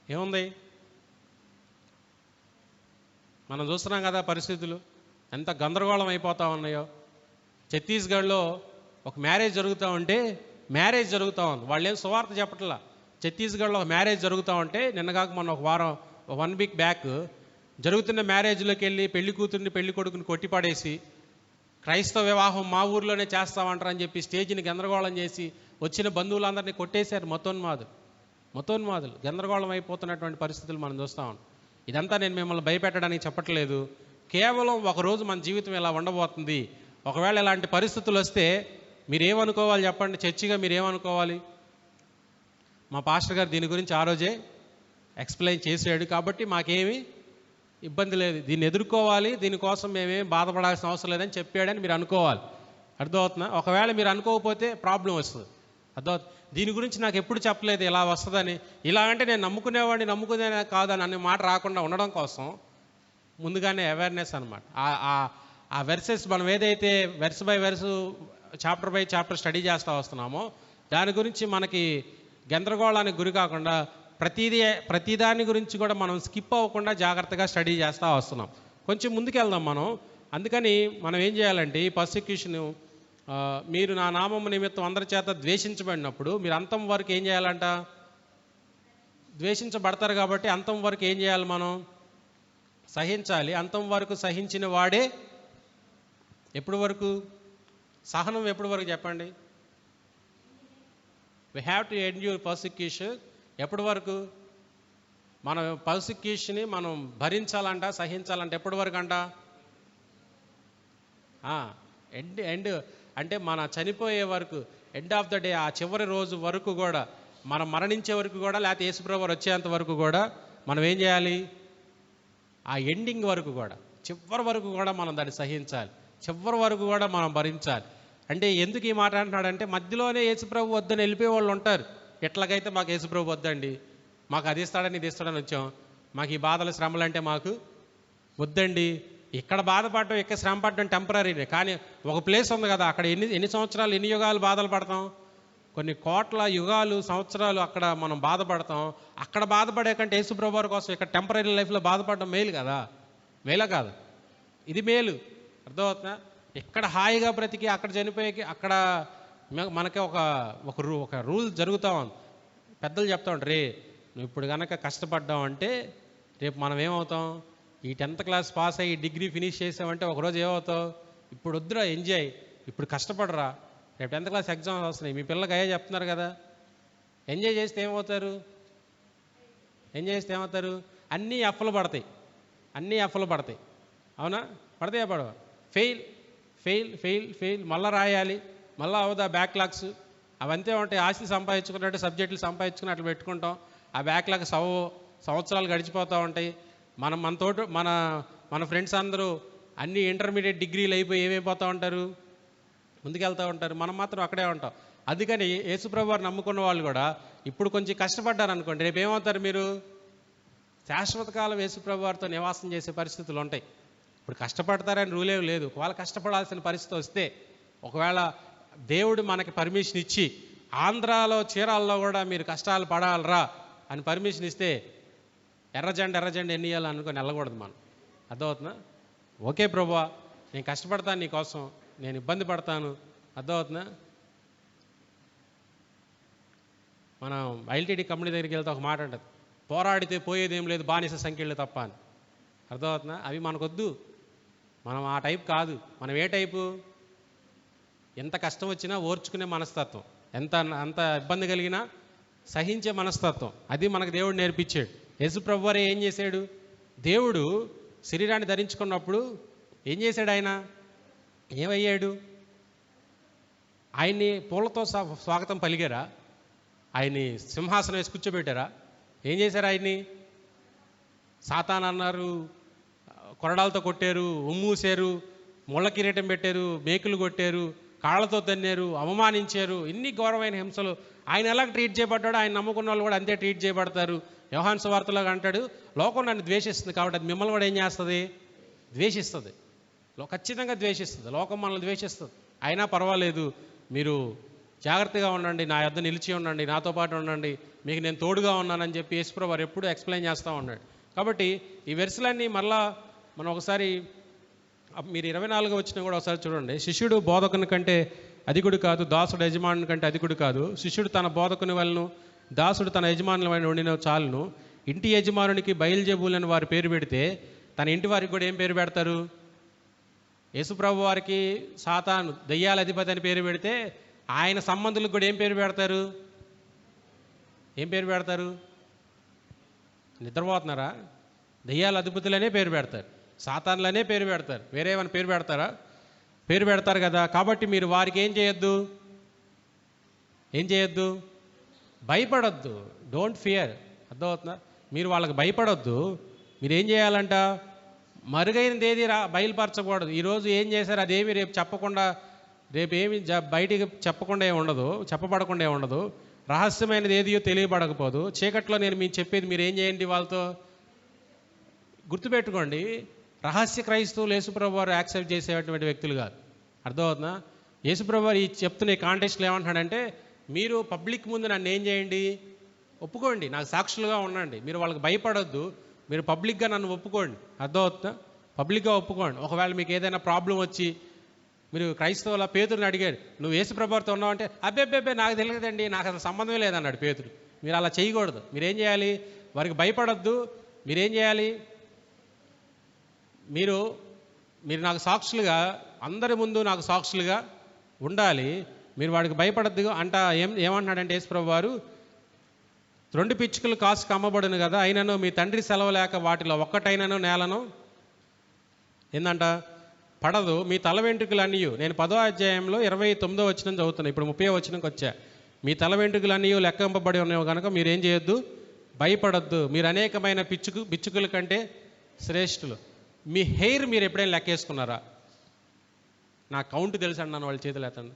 ఏముంది? మనం చూస్తున్నాం కదా పరిస్థితులు ఎంత గందరగోళం అయిపోతూ ఉన్నాయో. ఛత్తీస్గఢ్లో ఒక మ్యారేజ్ జరుగుతూ ఉంటే, మ్యారేజ్ జరుగుతూ ఉంది, వాళ్ళు ఏం సువార్త చెప్పట్లా. ఛత్తీస్గఢ్లో ఒక మ్యారేజ్ జరుగుతూ ఉంటే నిన్నగాక మొన్న ఒక వారం 1 వీక్ బ్యాక్ జరుగుతున్న మ్యారేజ్లోకి వెళ్ళి పెళ్లి కూతుర్ని పెళ్లి కొడుకుని కొట్టిపడేసి క్రైస్తవ వివాహం మా ఊర్లోనే చేస్తామంటారని చెప్పి స్టేజ్ని గందరగోళం చేసి వచ్చిన బంధువులందరినీ కొట్టేశారు. మతోన్మాదులు గందరగోళం అయిపోతున్నటువంటి పరిస్థితులు మనం చూస్తూ ఉన్నాం. ఇదంతా నేను మిమ్మల్ని భయపెట్టడానికి చెప్పట్లేదు. కేవలం ఒకరోజు మన జీవితం ఇలా ఉండబోతుంది. ఒకవేళ ఇలాంటి పరిస్థితులు వస్తే మీరేమనుకోవాలి చెప్పండి? చర్చిగా మీరేమనుకోవాలి? మా పాస్టర్ గారు దీని గురించి ఆ రోజే ఎక్స్ప్లెయిన్ చేసాడు కాబట్టి మాకేమీ ఇబ్బంది లేదు, దీన్ని ఎదుర్కోవాలి, దీనికోసం మేమేం బాధపడాల్సిన అవసరం లేదని చెప్పాడని మీరు అనుకోవాలి. అర్థమవుతుందా? ఒకవేళ మీరు అనుకోకపోతే ప్రాబ్లం వస్తుంది. అర్థమవుతుంది. దీని గురించి నాకు ఎప్పుడు చెప్పలేదు ఇలా వస్తుందని. ఇలా అంటే నేను నమ్ముకునే కాదని అనే మాట రాకుండా ఉండడం కోసం ముందుగానే అవేర్నెస్ అనమాట. ఆ వెర్సెస్ మనం ఏదైతే verse by verse chapter by chapter study చేస్తూ వస్తున్నామో దాని గురించి మనకి గందరగోళానికి గురి కాకుండా ప్రతిదాని గురించి కూడా మనం స్కిప్ అవ్వకుండా జాగ్రత్తగా స్టడీ చేస్తూ వస్తున్నాం. కొంచెం ముందుకెళ్దాం మనం. అందుకని మనం ఏం చేయాలంటే ఈ పర్సిక్యూషన్, మీరు నా నామము నిమిత్తం అందరి చేత ద్వేషించబడినప్పుడు మీరు అంతం వరకు ఏం చేయాలంట? ద్వేషించబడతారు కాబట్టి అంతం వరకు ఏం చేయాలి? మనం సహించాలి. అంతం వరకు సహించిన వాడే ఎప్పటి వరకు? సహనం ఎప్పటి వరకు చెప్పండి? We have to endure persecution ఎప్పటి వరకు? మన పర్సిక్యూషన్ని మనం భరించాలంట, సహించాలంట. ఎప్పటి వరకు అంట? ఎండ్ అంటే మన చనిపోయే వరకు, ఎండ్ ఆఫ్ ద డే, ఆ చివరి రోజు వరకు కూడా, మనం మరణించే వరకు కూడా, లేకపోతే యేసుప్రభు వారు వచ్చేంత వరకు కూడా మనం ఏం చేయాలి? ఆ ఎండింగ్ వరకు కూడా, చివరి వరకు కూడా మనం దాన్ని సహించాలి, చివరి వరకు కూడా మనం భరించాలి. అంటే ఎందుకు ఈ మాట అంటున్నాడంటే, మధ్యలోనే యేసుప్రభు వద్దని వెళ్ళిపోయే వాళ్ళు ఉంటారు. ఎట్లాగైతే మాకు యేసుప్రభు వద్దండి, మాకు అది ఇస్తాడని ఇది ఇస్తాడని వచ్చాం, మాకు ఈ బాధలు శ్రమలు అంటే మాకు వద్దండి. ఇక్కడ బాధపడటం, ఇక్కడ శ్రమ పడటం టెంపరీనే. కానీ ఒక ప్లేస్ ఉంది కదా, అక్కడ ఎన్ని సంవత్సరాలు, ఎన్ని యుగాలు బాధలు పడతాం? కొన్ని కోట్ల యుగాలు, సంవత్సరాలు అక్కడ మనం బాధపడతాం. అక్కడ బాధపడే కంటే యేసుప్రభు వారి కోసం ఇక్కడ టెంపరీ లైఫ్లో బాధపడడం మేలు కదా? మేలా కాదు? ఇది మేలు. అర్థమవుతుందా? ఇక్కడ హాయిగా బ్రతికి అక్కడ చనిపోయి అక్కడ మనకి ఒక రూల్ జరుగుతూ ఉంది. పెద్దలు చెప్తా ఉంటారు, రే నువ్వు ఇప్పుడు కనుక కష్టపడ్డావు అంటే రేపు మనం ఏమవుతాం? ఈ 10th క్లాస్ పాస్ అయ్యి డిగ్రీ ఫినిష్ చేసామంటే ఒకరోజు ఏమవుతావు? ఇప్పుడు వద్దురా, ఎంజాయ్, ఇప్పుడు కష్టపడరా, రేపు 10th క్లాస్ ఎగ్జామ్స్ వస్తున్నాయి. మీ పిల్లలకి అయ్యే చెప్తున్నారు కదా. ఎంజాయ్ చేస్తే ఏమవుతారు? అన్నీ ఎఫ్లు పడతాయి, అన్నీ ఎఫ్లు పడతాయి. అవునా? పడతాయా పడవ? ఫెయిల్ ఫెయిల్ ఫెయిల్ ఫెయిల్, మళ్ళీ రాయాలి, మళ్ళీ అవుదా బ్యాక్లాగ్స్ అవంతే ఉంటాయి. ఆస్తి సంపాదించుకున్నట్టు, సబ్జెక్టులు సంపాదించుకుని అట్లా పెట్టుకుంటాం. ఆ బ్యాక్లాగ్స్ సంవత్సరాలు గడిచిపోతూ ఉంటాయి. మనతోటి మన ఫ్రెండ్స్ అందరూ అన్ని ఇంటర్మీడియట్ డిగ్రీలు అయిపోయి ఏమైపోతూ ఉంటారు? ముందుకెళ్తూ ఉంటారు. మనం మాత్రం అక్కడే ఉంటాం. అందుకని యేసుప్రభు వారు నమ్ముకున్న వాళ్ళు కూడా ఇప్పుడు కొంచెం కష్టపడ్డారు అనుకోండి, రేపు ఏమవుతారు? మీరు శాశ్వత కాలం యేసుప్రభు వారితో నివాసం చేసే పరిస్థితులు ఉంటాయి. ఇప్పుడు కష్టపడతారని రూలేం లేదు. ఒకవేళ కష్టపడాల్సిన పరిస్థితి వస్తే, ఒకవేళ దేవుడు మనకి పర్మిషన్ ఇచ్చి ఆంధ్రాలో చీరాల్లో కూడా మీరు కష్టాలు పడాలరా అని పర్మిషన్ ఇస్తే ఎర్రజెండ ఎన్ని ఇవ్వాలి అనుకొని వెళ్ళకూడదు మనం. అర్థమవుతుందా? ఓకే ప్రభువా, నేను కష్టపడతాను నీకోసం, నేను ఇబ్బంది పడతాను. అర్థమవుతుందా? మనం ఐఎల్టీడీ కంపెనీ దగ్గరికి వెళ్తే ఒక మాట అంటది, పోరాడితే పోయేదేం లేదు, బానిస సంఖ్యలు తప్ప అని. అర్థమవుతుందా? అవి మనకొద్దు. మనం ఆ టైప్ కాదు. మనం ఏ టైపు? ఎంత కష్టం వచ్చినా ఓర్చుకునే మనస్తత్వం, అంత ఇబ్బంది కలిగినా సహించే మనస్తత్వం, అది మనకు దేవుడు నేర్పించాడు. యేసుప్రభు వారే ఏం చేశాడు? దేవుడు శరీరాన్ని ధరించుకున్నప్పుడు ఏం చేశాడు? ఆయన ఏమయ్యాడు? ఆయన్ని పూలతో స్వాగతం పలిగారా? ఆయన్ని సింహాసనం వేసి కూర్చోబెట్టారా? ఏం చేశారు? ఆయన్ని సాతాన్ అన్నారు, కొరడాలతో కొట్టారు, ఉమ్మూసారు, ముళ్ళ కిరీటం పెట్టారు, మేకులు కొట్టారు, కాళ్ళతో తన్నారు, అవమానించారు. ఇన్ని ఘోరమైన హింసలు. ఆయన ఎలా ట్రీట్ చేయబడ్డాడో ఆయన నమ్ముకున్న వాళ్ళు కూడా అంతే ట్రీట్ చేయబడతారు. యోహాను సువార్తలో అంటాడు, లోకం నన్ను ద్వేషిస్తుంది కాబట్టి అది మిమ్మల్ని కూడా ఏం చేస్తుంది? ద్వేషిస్తుంది. ఖచ్చితంగా ద్వేషిస్తుంది. లోకం మనల్ని ద్వేషిస్తుంది. అయినా పర్వాలేదు, మీరు జాగ్రత్తగా ఉండండి, నా యొద్ద నిలిచి ఉండండి, నాతో పాటు ఉండండి, మీకు నేను తోడుగా ఉన్నానని చెప్పి యేసుప్రభు వారు ఎప్పుడూ ఎక్స్ప్లెయిన్ చేస్తూ ఉన్నాడు. కాబట్టి ఈ వెర్సులన్నీ మళ్ళా మనం ఒకసారి, మీరు 24 వచ్చినా కూడా ఒకసారి చూడండి. శిష్యుడు బోధకుని కంటే అధికుడు కాదు, దాసుడు యజమానుని కంటే అధికుడు కాదు. శిష్యుడు తన బోధకుని వలన, దాసుడు తన యజమానుల వలన ఉండిన చాలును. ఇంటి యజమానునికి బయల్జెబూలని వారి పేరు పెడితే తన ఇంటి వారికి కూడా ఏం పేరు పెడతారు? యేసుప్రభు వారికి సాతాను, దయ్యాల అధిపతి అని పేరు పెడితే ఆయన సంబంధులకు కూడా ఏం పేరు పెడతారు? నిద్రపోతున్నారా? దయ్యాల అధిపతులనే పేరు పెడతారు, సాతాన్లనే పేరు పెడతారు. వేరే ఏమైనా పేరు పెడతారా? పేరు పెడతారు కదా. కాబట్టి మీరు వారికి ఏం చేయొద్దు? భయపడొద్దు. Don't fear. అర్థమవుతుందా? మీరు వాళ్ళకి భయపడొద్దు. మీరు ఏం చేయాలంట? మరుగైనది ఏది బయలుపరచకూడదు. ఈరోజు ఏం చేశారు అదేమి రేపు చెప్పకుండా, రేపు ఏమి బయటికి చెప్పకుండా ఉండదు, చెప్పబడకుండా ఉండదు. రహస్యమైనది ఏదియో తెలియబడకపోదు. చీకట్లో నేను మీకు చెప్పేది మీరు ఏం చేయండి? వాళ్ళతో గుర్తుపెట్టుకోండి, రహస్య క్రైస్తవులు యేసుప్రభు వారు యాక్సెప్ట్ చేసేటువంటి వ్యక్తులు కాదు. అర్థమవుతుందా? యేసుప్రభు వారు ఈ చెప్తున్న ఈ కాంటెక్స్ట్లో ఏమంటున్నాడంటే, మీరు పబ్లిక్ ముందు నన్ను ఏం చేయండి? ఒప్పుకోండి, నాకు సాక్షులుగా ఉండండి. మీరు వాళ్ళకి భయపడొద్దు, మీరు పబ్లిక్గా నన్ను ఒప్పుకోండి. అర్థమవుతుందా? పబ్లిక్గా ఒప్పుకోండి. ఒకవేళ మీకు ఏదైనా ప్రాబ్లం వచ్చి మీరు క్రైస్తవుల పేతురుని అడిగారు, నువ్వు యేసుప్రభు వారితో ఉన్నావు అంటే, అబ్బే నాకు తెలియదండి, నాకు అసలు సంబంధమే లేదన్నాడు పేతురు. మీరు అలా చేయకూడదు. మీరేం చేయాలి? వారికి భయపడొద్దు. మీరేం చేయాలి? మీరు నాకు సాక్షులుగా, అందరి ముందు నాకు సాక్షులుగా ఉండాలి. మీరు వాడికి భయపడద్దు అంట. ఏమంటున్నాడంటే యేసుప్రభు వారు, 2 పిచ్చుకలు కాసుకు అమ్మబడును కదా, అయినను మీ తండ్రి సెలవు లేక వాటిలో ఒక్కటైనను నేలను ఏందంట పడదు. మీ తల వెంట్రుకలన్నీ, నేను 10వ అధ్యాయంలో 29వ వచనం చదువుతున్నాను, ఇప్పుడు 30వ వచనంకి వచ్చా. మీ తల వెంట్రుకలన్నీ లెక్కింపబడి ఉన్నాయో కనుక మీరేం చేయొద్దు, భయపడొద్దు. మీరు అనేకమైన పిచ్చుకల కంటే శ్రేష్ఠులు. మీ హెయిర్ మీరు ఎప్పుడైనా లెక్కేసుకున్నారా? నా కౌంట్ తెలుసు అన్నాను, వాళ్ళ చేతులు ఎత్తండి.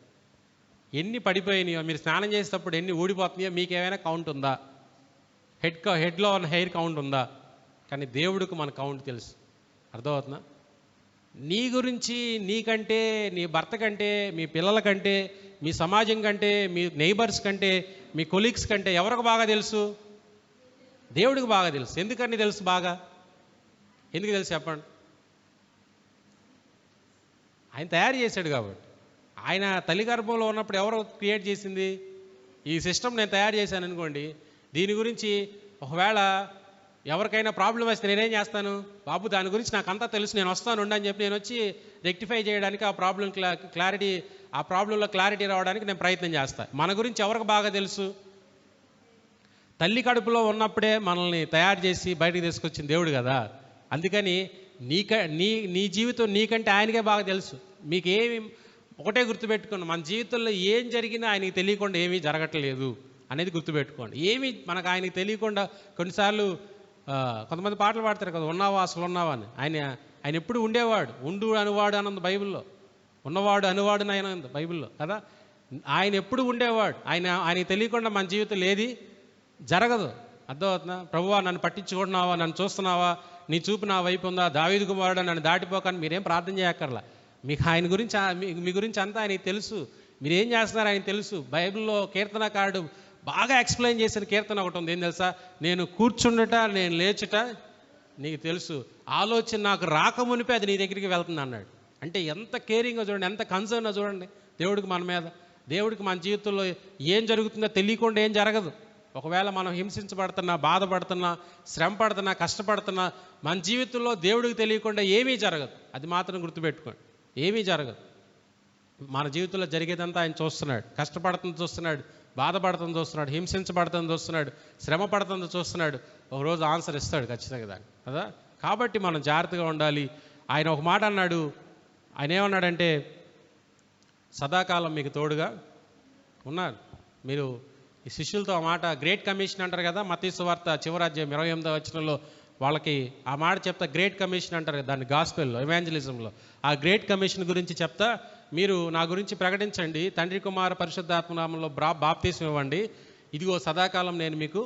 ఎన్ని పడిపోయినాయో, మీరు స్నానం చేసేటప్పుడు ఎన్ని ఊడిపోతున్నాయో మీకు ఏమైనా కౌంట్ ఉందా? హెడ్లో ఉన్న హెయిర్ కౌంట్ ఉందా? కానీ దేవుడికి మన కౌంట్ తెలుసు. అర్థమవుతుందా? నీ గురించి, నీకంటే, నీ భర్త కంటే, మీ పిల్లల కంటే, మీ సమాజం కంటే, మీ నైబర్స్ కంటే, మీ కొలీగ్స్ కంటే ఎవరికి బాగా తెలుసు? దేవుడికి బాగా తెలుసు. ఎందుకని తెలుసు బాగా? ఎందుకు తెలుసు చెప్పండి? ఆయన తయారు చేశాడు కాబట్టి. ఆయన తల్లి గర్భంలో ఉన్నప్పుడు ఎవరు క్రియేట్ చేసింది? ఈ సిస్టమ్ నేను తయారు చేశాను అనుకోండి, దీని గురించి ఒకవేళ ఎవరికైనా ప్రాబ్లం వస్తే నేనేం చేస్తాను? బాబు దాని గురించి నాకు అంతా తెలుసు, నేను వస్తాను ఉండని చెప్పి నేను వచ్చి రెక్టిఫై చేయడానికి, ఆ ప్రాబ్లం క్లారిటీ, ఆ ప్రాబ్లంలో క్లారిటీ రావడానికి నేను ప్రయత్నం చేస్తాను. మన గురించి ఎవరికి బాగా తెలుసు? తల్లి కడుపులో ఉన్నప్పుడే మనల్ని తయారు చేసి బయటకు తీసుకొచ్చిన దేవుడు కదా. అందుకని నీ జీవితం నీకంటే ఆయనకే బాగా తెలుసు. మీకేమి ఒకటే గుర్తుపెట్టుకోండి, మన జీవితంలో ఏం జరిగినా ఆయనకి తెలియకుండా ఏమీ జరగట్లేదు అనేది గుర్తుపెట్టుకోండి. ఏమి మనకు ఆయనకి తెలియకుండా, కొన్నిసార్లు కొంతమంది పాటలు పాడతారు కదా, ఉన్నావా అసలు ఉన్నావా అని. ఆయన ఎప్పుడు ఉండేవాడు, ఉండు అనువాడు అన్నది బైబిల్లో, ఉన్నవాడు అనువాడు ఆయన బైబిల్లో కదా. ఆయన ఎప్పుడు ఉండేవాడు. ఆయనకి తెలియకుండా మన జీవితంలో ఏది జరగదు. అర్థమవుతుందా? ప్రభువా నన్ను పట్టించుకుంటున్నావా, నన్ను చూస్తున్నావా, నీ చూపు నా వైపు ఉందా, దావీదు కుమారుడు నన్ను దాటిపోకని మీరేం ప్రార్థన చేయక్కర్లా. మీకు ఆయన గురించి, మీ గురించి అంతా ఆయనకి తెలుసు. మీరేం చేస్తున్నారు ఆయనకి తెలుసు. బైబిల్లో కీర్తనకారుడు బాగా ఎక్స్ప్లెయిన్ చేసిన కీర్తన ఒకటి ఉంది, ఏం తెలుసా? నేను కూర్చుండట, నేను లేచుట నీకు తెలుసు, ఆలోచన నాకు రాకమునిపే అది నీ దగ్గరికి వెళ్తుంది అన్నాడు. అంటే ఎంత కేరింగ్గా చూడండి, ఎంత కన్సర్న్గా చూడండి దేవుడికి మన మీద. దేవుడికి మన జీవితంలో ఏం జరుగుతుందో తెలియకుండా ఏం జరగదు. ఒకవేళ మనం హింసించబడుతున్నా, బాధపడుతున్నా, శ్రమ పడుతున్నా, కష్టపడుతున్నా, మన జీవితంలో దేవుడికి తెలియకుండా ఏమీ జరగదు. అది మాత్రం గుర్తుపెట్టుకోండి, ఏమీ జరగదు. మన జీవితంలో జరిగేదంతా ఆయన చూస్తున్నాడు. కష్టపడుతుంది చూస్తున్నాడు, బాధపడుతుంది చూస్తున్నాడు, హింసించబడుతుంది చూస్తున్నాడు, శ్రమ పడుతుంది చూస్తున్నాడు. ఒకరోజు ఆన్సర్ ఇస్తాడు ఖచ్చితంగా దాన్ని కదా. కాబట్టి మనం జాగ్రత్తగా ఉండాలి. ఆయన ఒక మాట అన్నాడు. ఆయన ఏమన్నాడంటే, సదాకాలం మీకు తోడుగా ఉన్నారు. మీరు ఈ శిష్యులతో ఆ మాట, గ్రేట్ కమిషన్ అంటారు కదా, మత్తయి సువార్త చివరి అధ్యాయం 28వ వచనంలో వాళ్ళకి ఆ మాట చెప్తా, గ్రేట్ కమిషన్ అంటారు కదా దాన్ని, గాస్పెల్లో, ఎవాంజలిజంలో. ఆ గ్రేట్ కమిషన్ గురించి చెప్తా, మీరు నా గురించి ప్రకటించండి, తండ్రి కుమార పరిశుద్ధాత్మ నామములో బాప్తీసం ఇవ్వండి, ఇదిగో సదాకాలం నేను మీకు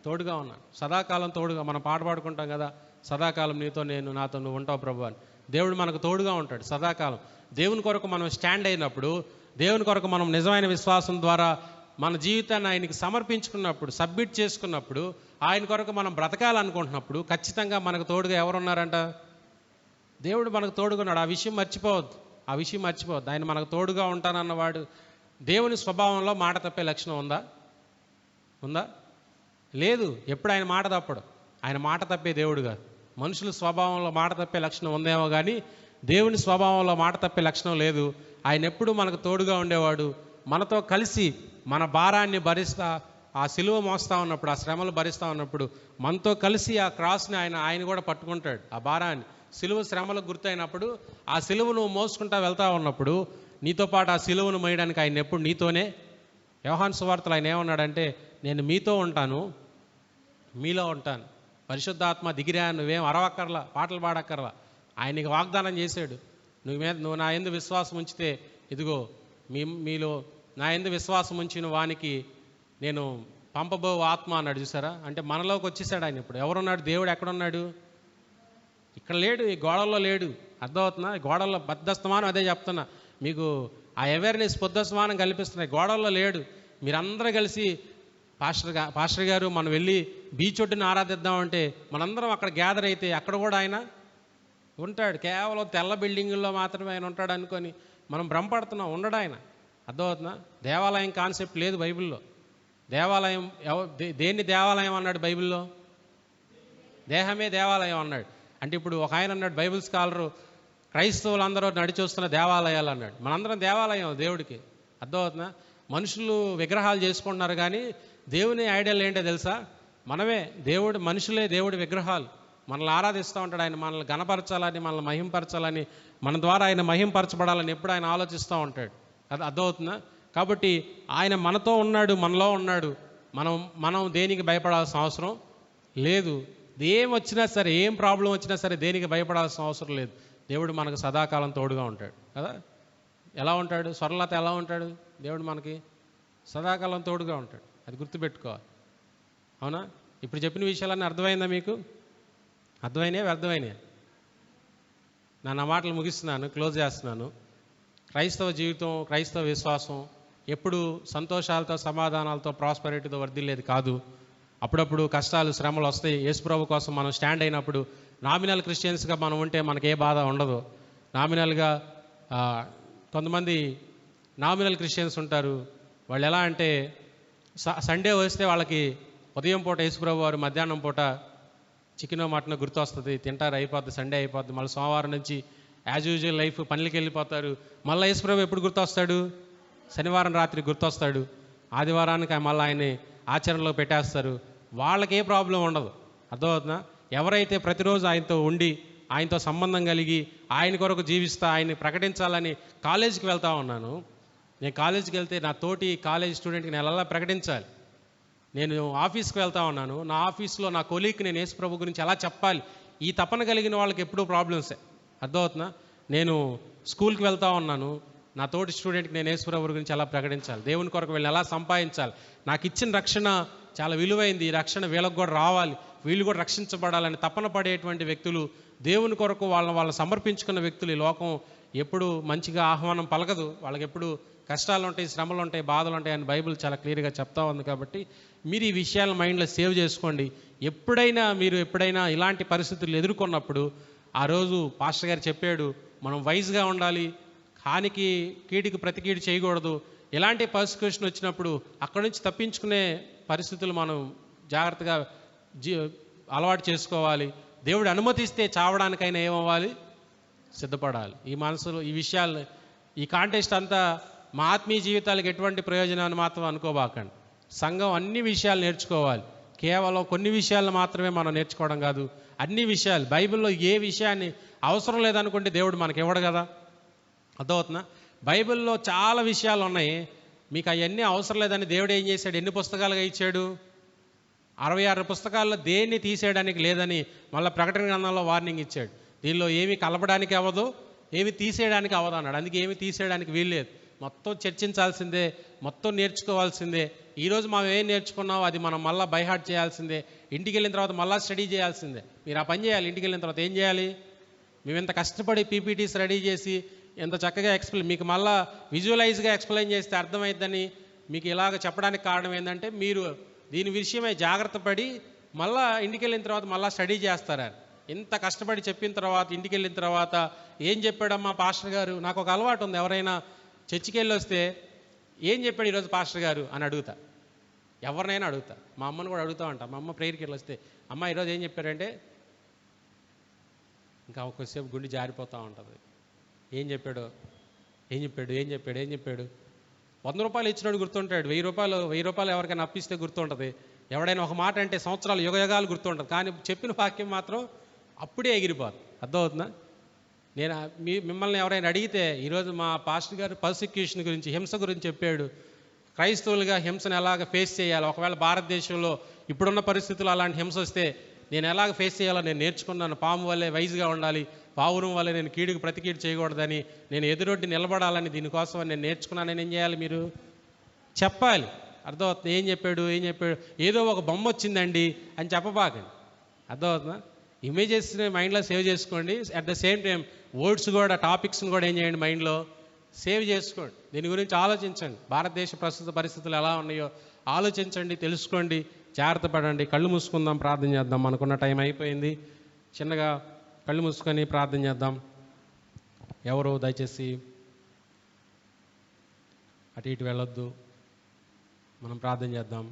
తోడుగా ఉన్నాను. సదాకాలం తోడుగా, మనం పాట పాడుకుంటాం కదా, సదాకాలం నీతో నేను, నాతో నువ్వు ఉంటావు ప్రభు అని. దేవుడు మనకు తోడుగా ఉంటాడు సదాకాలం. దేవుని కొరకు మనం స్టాండ్ అయినప్పుడు, దేవుని కొరకు మనం నిజమైన విశ్వాసం ద్వారా మన జీవితాన్ని ఆయనకి సమర్పించుకున్నప్పుడు, సబ్మిట్ చేసుకున్నప్పుడు, ఆయన కొరకు మనం బ్రతకాలనుకుంటున్నప్పుడు ఖచ్చితంగా మనకు తోడుగా ఎవరున్నారంట? దేవుడు మనకు తోడుగున్నాడు. ఆ విషయం మర్చిపోవద్దు, ఆ విషయం మర్చిపోవద్దు. ఆయన మనకు తోడుగా ఉంటానన్నవాడు. దేవుని స్వభావంలో మాట తప్పే లక్షణం ఉందా? లేదు. ఎప్పుడు ఆయన మాట తప్పడు. ఆయన మాట తప్పే దేవుడు కాదు. మనుషుల స్వభావంలో మాట తప్పే లక్షణం ఉందేమో కానీ దేవుని స్వభావంలో మాట తప్పే లక్షణం లేదు. ఆయన ఎప్పుడు మనకు తోడుగా ఉండేవాడు. మనతో కలిసి మన భారాన్ని భరిస్తా, ఆ సిలువ మోస్తూ ఉన్నప్పుడు, ఆ శ్రమలు భరిస్తూ ఉన్నప్పుడు మనతో కలిసి ఆ క్రాస్ని ఆయన కూడా పట్టుకుంటాడు. ఆ భారాన్ని, సిలువ శ్రమలకు గుర్తయినప్పుడు ఆ సిలువను మోసుకుంటా వెళ్తూ ఉన్నప్పుడు నీతో పాటు ఆ సిలువను మోయడానికి ఆయన ఎప్పుడు నీతోనే. యోహాను సువార్తలో ఆయన ఏమన్నాడంటే, నేను మీతో ఉంటాను, మీలో ఉంటాను, పరిశుద్ధాత్మ దిగిరా, నువ్వేం అరవక్కర్లా, పాటలు పాడక్కర్లా. ఆయనకి వాగ్దానం చేశాడు, నువ్వు నా యందు విశ్వాసం ఉంచితే ఇదిగో మీలో నా యందు విశ్వాసం ఉంచిన వానికి నేను పంపబో ఆత్మ అన్నాడు. చూసారా? అంటే మనలోకి వచ్చేసాడు ఆయన. ఇప్పుడు ఎవరున్నాడు? దేవుడు ఎక్కడున్నాడు? ఇక్కడ లేడు, ఈ గోడల్లో లేడు. అర్థమవుతున్నా? గోడల్లో బద్దస్తమానం అదే చెప్తున్నా మీకు, ఆ అవేర్నెస్ పొద్దస్తమానం కల్పిస్తున్నాయి. గోడల్లో లేడు. మీరందరూ కలిసి పాస్టర్ గారు మనం వెళ్ళి బీచ్ ఒడ్డుని ఆరాధిద్దామంటే మనందరం అక్కడ గ్యాదర్ అయితే అక్కడ కూడా ఆయన ఉంటాడు. కేవలం తెల్ల బిల్డింగుల్లో మాత్రమే ఆయన ఉంటాడు అనుకొని మనం భ్రమపడుతున్నాం. ఉండడు ఆయన. అర్థమవుతుందా? దేవాలయం కాన్సెప్ట్ లేదు బైబిల్లో. దేవాలయం దేన్ని దేవాలయం అన్నాడు బైబిల్లో? దేహమే దేవాలయం అన్నాడు. అంటే ఇప్పుడు ఒక ఆయన అన్నాడు, బైబిల్ స్కాలరు, క్రైస్తవులందరూ నడిచి వస్తున్న దేవాలయాలు అన్నాడు. మనందరం దేవాలయం దేవుడికి. అర్థమవుతుందా? మనుషులు విగ్రహాలు చేసుకుంటున్నారు కానీ దేవుని ఐడియల్ ఏంటో తెలుసా? మనమే దేవుడు, మనుషులే దేవుడి విగ్రహాలు. మనల్ని ఆరాధిస్తూ ఉంటాడు. ఆయన మనల్ని గణపరచాలని, మనల్ని మహింపరచాలని, మన ద్వారా ఆయన మహింపరచబడాలని ఎప్పుడు ఆయన ఆలోచిస్తూ ఉంటాడు. అది అర్థమవుతుందా? కాబట్టి ఆయన మనతో ఉన్నాడు, మనలో ఉన్నాడు. మనం దేనికి భయపడాల్సిన అవసరం లేదు. ఏం వచ్చినా సరే, ఏం ప్రాబ్లం వచ్చినా సరే దేనికి భయపడాల్సిన అవసరం లేదు. దేవుడు మనకు సదాకాలం తోడుగా ఉంటాడు కదా. ఎలా ఉంటాడు? స్వర్లత ఎలా ఉంటాడు? దేవుడు మనకి సదాకాలం తోడుగా ఉంటాడు. అది గుర్తుపెట్టుకోవాలి. అవునా? ఇప్పుడు చెప్పిన విషయాలన్నీ అర్థమైందా మీకు? అర్థమైనాయా? వ్యర్థమైనాయా? నా మాటలు ముగిస్తున్నాను, క్లోజ్ చేస్తున్నాను. క్రైస్తవ జీవితం, క్రైస్తవ విశ్వాసం ఎప్పుడు సంతోషాలతో, సమాధానాలతో, ప్రాస్పరిటీతో వర్ధిల్లేది కాదు. అప్పుడప్పుడు కష్టాలు, శ్రమలు వస్తాయి. యేసుప్రభు కోసం మనం స్టాండ్ అయినప్పుడు, నామినల్ క్రిస్టియన్స్గా మనం ఉంటే మనకే బాధ ఉండదు. నామినల్గా కొంతమంది నామినల్ క్రిస్టియన్స్ ఉంటారు. వాళ్ళు ఎలా అంటే సండే వస్తే వాళ్ళకి ఉదయం పూట యేసుప్రభు వారు, మధ్యాహ్నం పూట చికెనో మటనో గుర్తొస్తుంది, తింటారు, అయిపోద్ది, సండే అయిపోద్ది. మళ్ళీ సోమవారం నుంచి యాజ్ యూజువల్ లైఫ్, పనులకి వెళ్ళిపోతారు. మళ్ళీ యేసుప్రభు ఎప్పుడు గుర్తొస్తాడు? శనివారం రాత్రి గుర్తొస్తాడు. ఆదివారానికి మళ్ళీ ఆయన్ని ఆచరణలో పెట్టేస్తారు. వాళ్ళకి ఏ ప్రాబ్లం ఉండదు. అర్థమవుతుందా? ఎవరైతే ప్రతిరోజు ఆయనతో ఉండి, ఆయనతో సంబంధం కలిగి, ఆయన కొరకు జీవిస్తా, ఆయన్ని ప్రకటించాలని కాలేజీకి వెళ్తా ఉన్నాను. నేను కాలేజీకి వెళ్తే నా తోటి కాలేజ్ స్టూడెంట్కి నేను ఎలా ప్రకటించాలి? నేను ఆఫీస్కి వెళ్తా ఉన్నాను. నా ఆఫీస్లో నా కొలీగ్కి నేను యేసుప్రభు గురించి ఎలా చెప్పాలి? ఈ తపన కలిగిన వాళ్ళకి ఎప్పుడూ ప్రాబ్లమ్సే. అర్థమవుతుందా? నేను స్కూల్కి వెళ్తా ఉన్నాను. నా తోటి స్టూడెంట్కి నేను యేసుప్రభు గురించి ఎలా ప్రకటించాలి? దేవుని కొరకు వీళ్ళని ఎలా సంపాదించాలి? నాకు ఇచ్చిన రక్షణ చాలా విలువైంది, ఈ రక్షణ వీళ్ళకు కూడా రావాలి, వీళ్ళు కూడా రక్షించబడాలని తపన పడేటువంటి వ్యక్తులు, దేవుని కొరకు వాళ్ళని సమర్పించుకున్న వ్యక్తులు ఈ లోకం ఎప్పుడు మంచిగా ఆహ్వానం పలకదు. వాళ్ళకి ఎప్పుడు కష్టాలు ఉంటాయి, శ్రమలు ఉంటాయి, బాధలు ఉంటాయి అని బైబిల్ చాలా క్లియర్గా చెప్తా ఉంది. కాబట్టి మీరు ఈ విషయాలను మైండ్లో సేవ్ చేసుకోండి. ఎప్పుడైనా ఇలాంటి పరిస్థితులు ఎదుర్కొన్నప్పుడు, ఆ రోజు పాస్టర్ గారు చెప్పాడు, మనం వైజ్గా ఉండాలి, హానికి కీడికి ప్రతికీడు చేయకూడదు. ఎలాంటి పర్సిక్యూషన్ వచ్చినప్పుడు అక్కడి నుంచి తప్పించుకునే పరిస్థితులు మనం జాగ్రత్తగా అలవాటు చేసుకోవాలి. దేవుడు అనుమతిస్తే చావడానికైనా ఏమవ్వాలి? సిద్ధపడాలి. ఈ మనసులో ఈ విషయాలు, ఈ కాంటెస్ట్ అంతా మా ఆత్మీయ జీవితాలకు ఎటువంటి ప్రయోజనాన్ని మాత్రం అనుకోబాకండి. సంఘం అన్ని విషయాలు నేర్చుకోవాలి. కేవలం కొన్ని విషయాలను మాత్రమే మనం నేర్చుకోవడం కాదు, అన్ని విషయాలు. బైబిల్లో ఏ విషయాన్ని అవసరం లేదనుకుంటే దేవుడు మనకి ఇవ్వడు కదా. అర్థమవుతుందా? బైబిల్లో చాలా విషయాలు ఉన్నాయి, మీకు అవన్నీ అవసరం లేదని దేవుడు ఏం చేశాడు? ఎన్ని పుస్తకాలుగా ఇచ్చాడు? 66 పుస్తకాల్లో దేన్ని తీసేయడానికి లేదని మళ్ళీ ప్రకటన గ్రంథంలో వార్నింగ్ ఇచ్చాడు. దీనిలో ఏమి కలపడానికి అవ్వదు, ఏమి తీసేయడానికి అవ్వదు అన్నాడు. అందుకే ఏమి తీసేయడానికి వీల్లేదు. మొత్తం చర్చించాల్సిందే, మొత్తం నేర్చుకోవాల్సిందే. ఈరోజు మనం ఏం నేర్చుకున్నామో అది మనం మళ్ళీ బైహార్ట్ చేయాల్సిందే. ఇంటికి వెళ్ళిన తర్వాత మళ్ళీ స్టడీ చేయాల్సిందే. మీరు ఆ పని చేయాలి. ఇంటికి వెళ్ళిన తర్వాత ఏం చేయాలి? మేము ఇంత కష్టపడి పీపీటీస్ రెడీ చేసి ఎంత చక్కగా మీకు మళ్ళీ విజువలైజ్గా ఎక్స్ప్లెయిన్ చేస్తే అర్థమైందని మీకు ఇలాగ చెప్పడానికి కారణం ఏంటంటే, మీరు దీని విషయమై జాగ్రత్త పడి మళ్ళీ ఇంటికి వెళ్ళిన తర్వాత మళ్ళీ స్టడీ చేస్తారా. ఇంత కష్టపడి చెప్పిన తర్వాత ఇంటికి వెళ్ళిన తర్వాత ఏం చెప్పాడమ్మా పాస్టర్ గారు? నాకు ఒక అలవాటు ఉంది, ఎవరైనా చర్చికి వెళ్ళి వస్తే ఏం చెప్పాడు ఈరోజు పాస్టర్ గారు అని అడుగుతా. ఎవరినైనా అడుగుతా, మా అమ్మని కూడా అడుగుతా ఉంటా. మా అమ్మ ప్రేయర్కి వెళ్ళి వస్తే, అమ్మ ఈరోజు ఏం చెప్పారంటే, ఇంకా ఒక్కసేపు గుండె జారిపోతూ ఉంటుంది. ఏం చెప్పాడు 100 రూపాయలు ఇచ్చినాడు గుర్తుంటాడు, 1000 రూపాయలు ఎవరికైనా అప్పిస్తే గుర్తుంటుంది. ఎవడైనా ఒక మాట అంటే సంవత్సరాలు యుగయుగాలు గుర్తుంటుంది. కానీ చెప్పిన వాక్యం మాత్రం అప్పుడే ఎగిరిపోదు. అర్థమవుతుందా? నేను మిమ్మల్ని ఎవరైనా అడిగితే, ఈరోజు మా పాస్టర్ గారు పర్సిక్యూషన్ గురించి, హింస గురించి చెప్పాడు. క్రైస్తవులుగా హింసను ఎలాగ ఫేస్ చేయాలి, ఒకవేళ భారతదేశంలో ఇప్పుడున్న పరిస్థితులు అలాంటి హింస వస్తే నేను ఎలాగ ఫేస్ చేయాలో నేను నేర్చుకున్నాను. పాము వల్లే వైజ్గా ఉండాలి, పావురం వల్లే నేను కీడుకు ప్రతికీడు చేయకూడదని, నేను ఎదురొడ్డి నిలబడాలని, దీనికోసం నేను నేర్చుకున్నాను. ఏం చేయాలి? మీరు చెప్పాలి. అర్థమవుతుంది? ఏం చెప్పాడు? ఏదో ఒక బొమ్మ వచ్చిందండి అని చెప్పబాకండి. అర్థమవుతుందా? ఇమేజెస్ మైండ్లో సేవ్ చేసుకోండి. At the same time words కూడా, టాపిక్స్ని కూడా ఏం చేయండి, మైండ్లో సేవ్ చేసుకోండి. దీని గురించి ఆలోచించండి. భారతదేశ ప్రస్తుత పరిస్థితులు ఎలా ఉన్నాయో ఆలోచించండి, తెలుసుకోండి, జాగ్రత్త పడండి. కళ్ళు మూసుకుందాం, ప్రార్థన చేద్దాం. మనకున్న టైం అయిపోయింది. చిన్నగా కళ్ళు మూసుకొని ప్రార్థన చేద్దాం. ఎవరు దయచేసి అటు ఇటు వెళ్ళొద్దు. మనం ప్రార్థన చేద్దాం.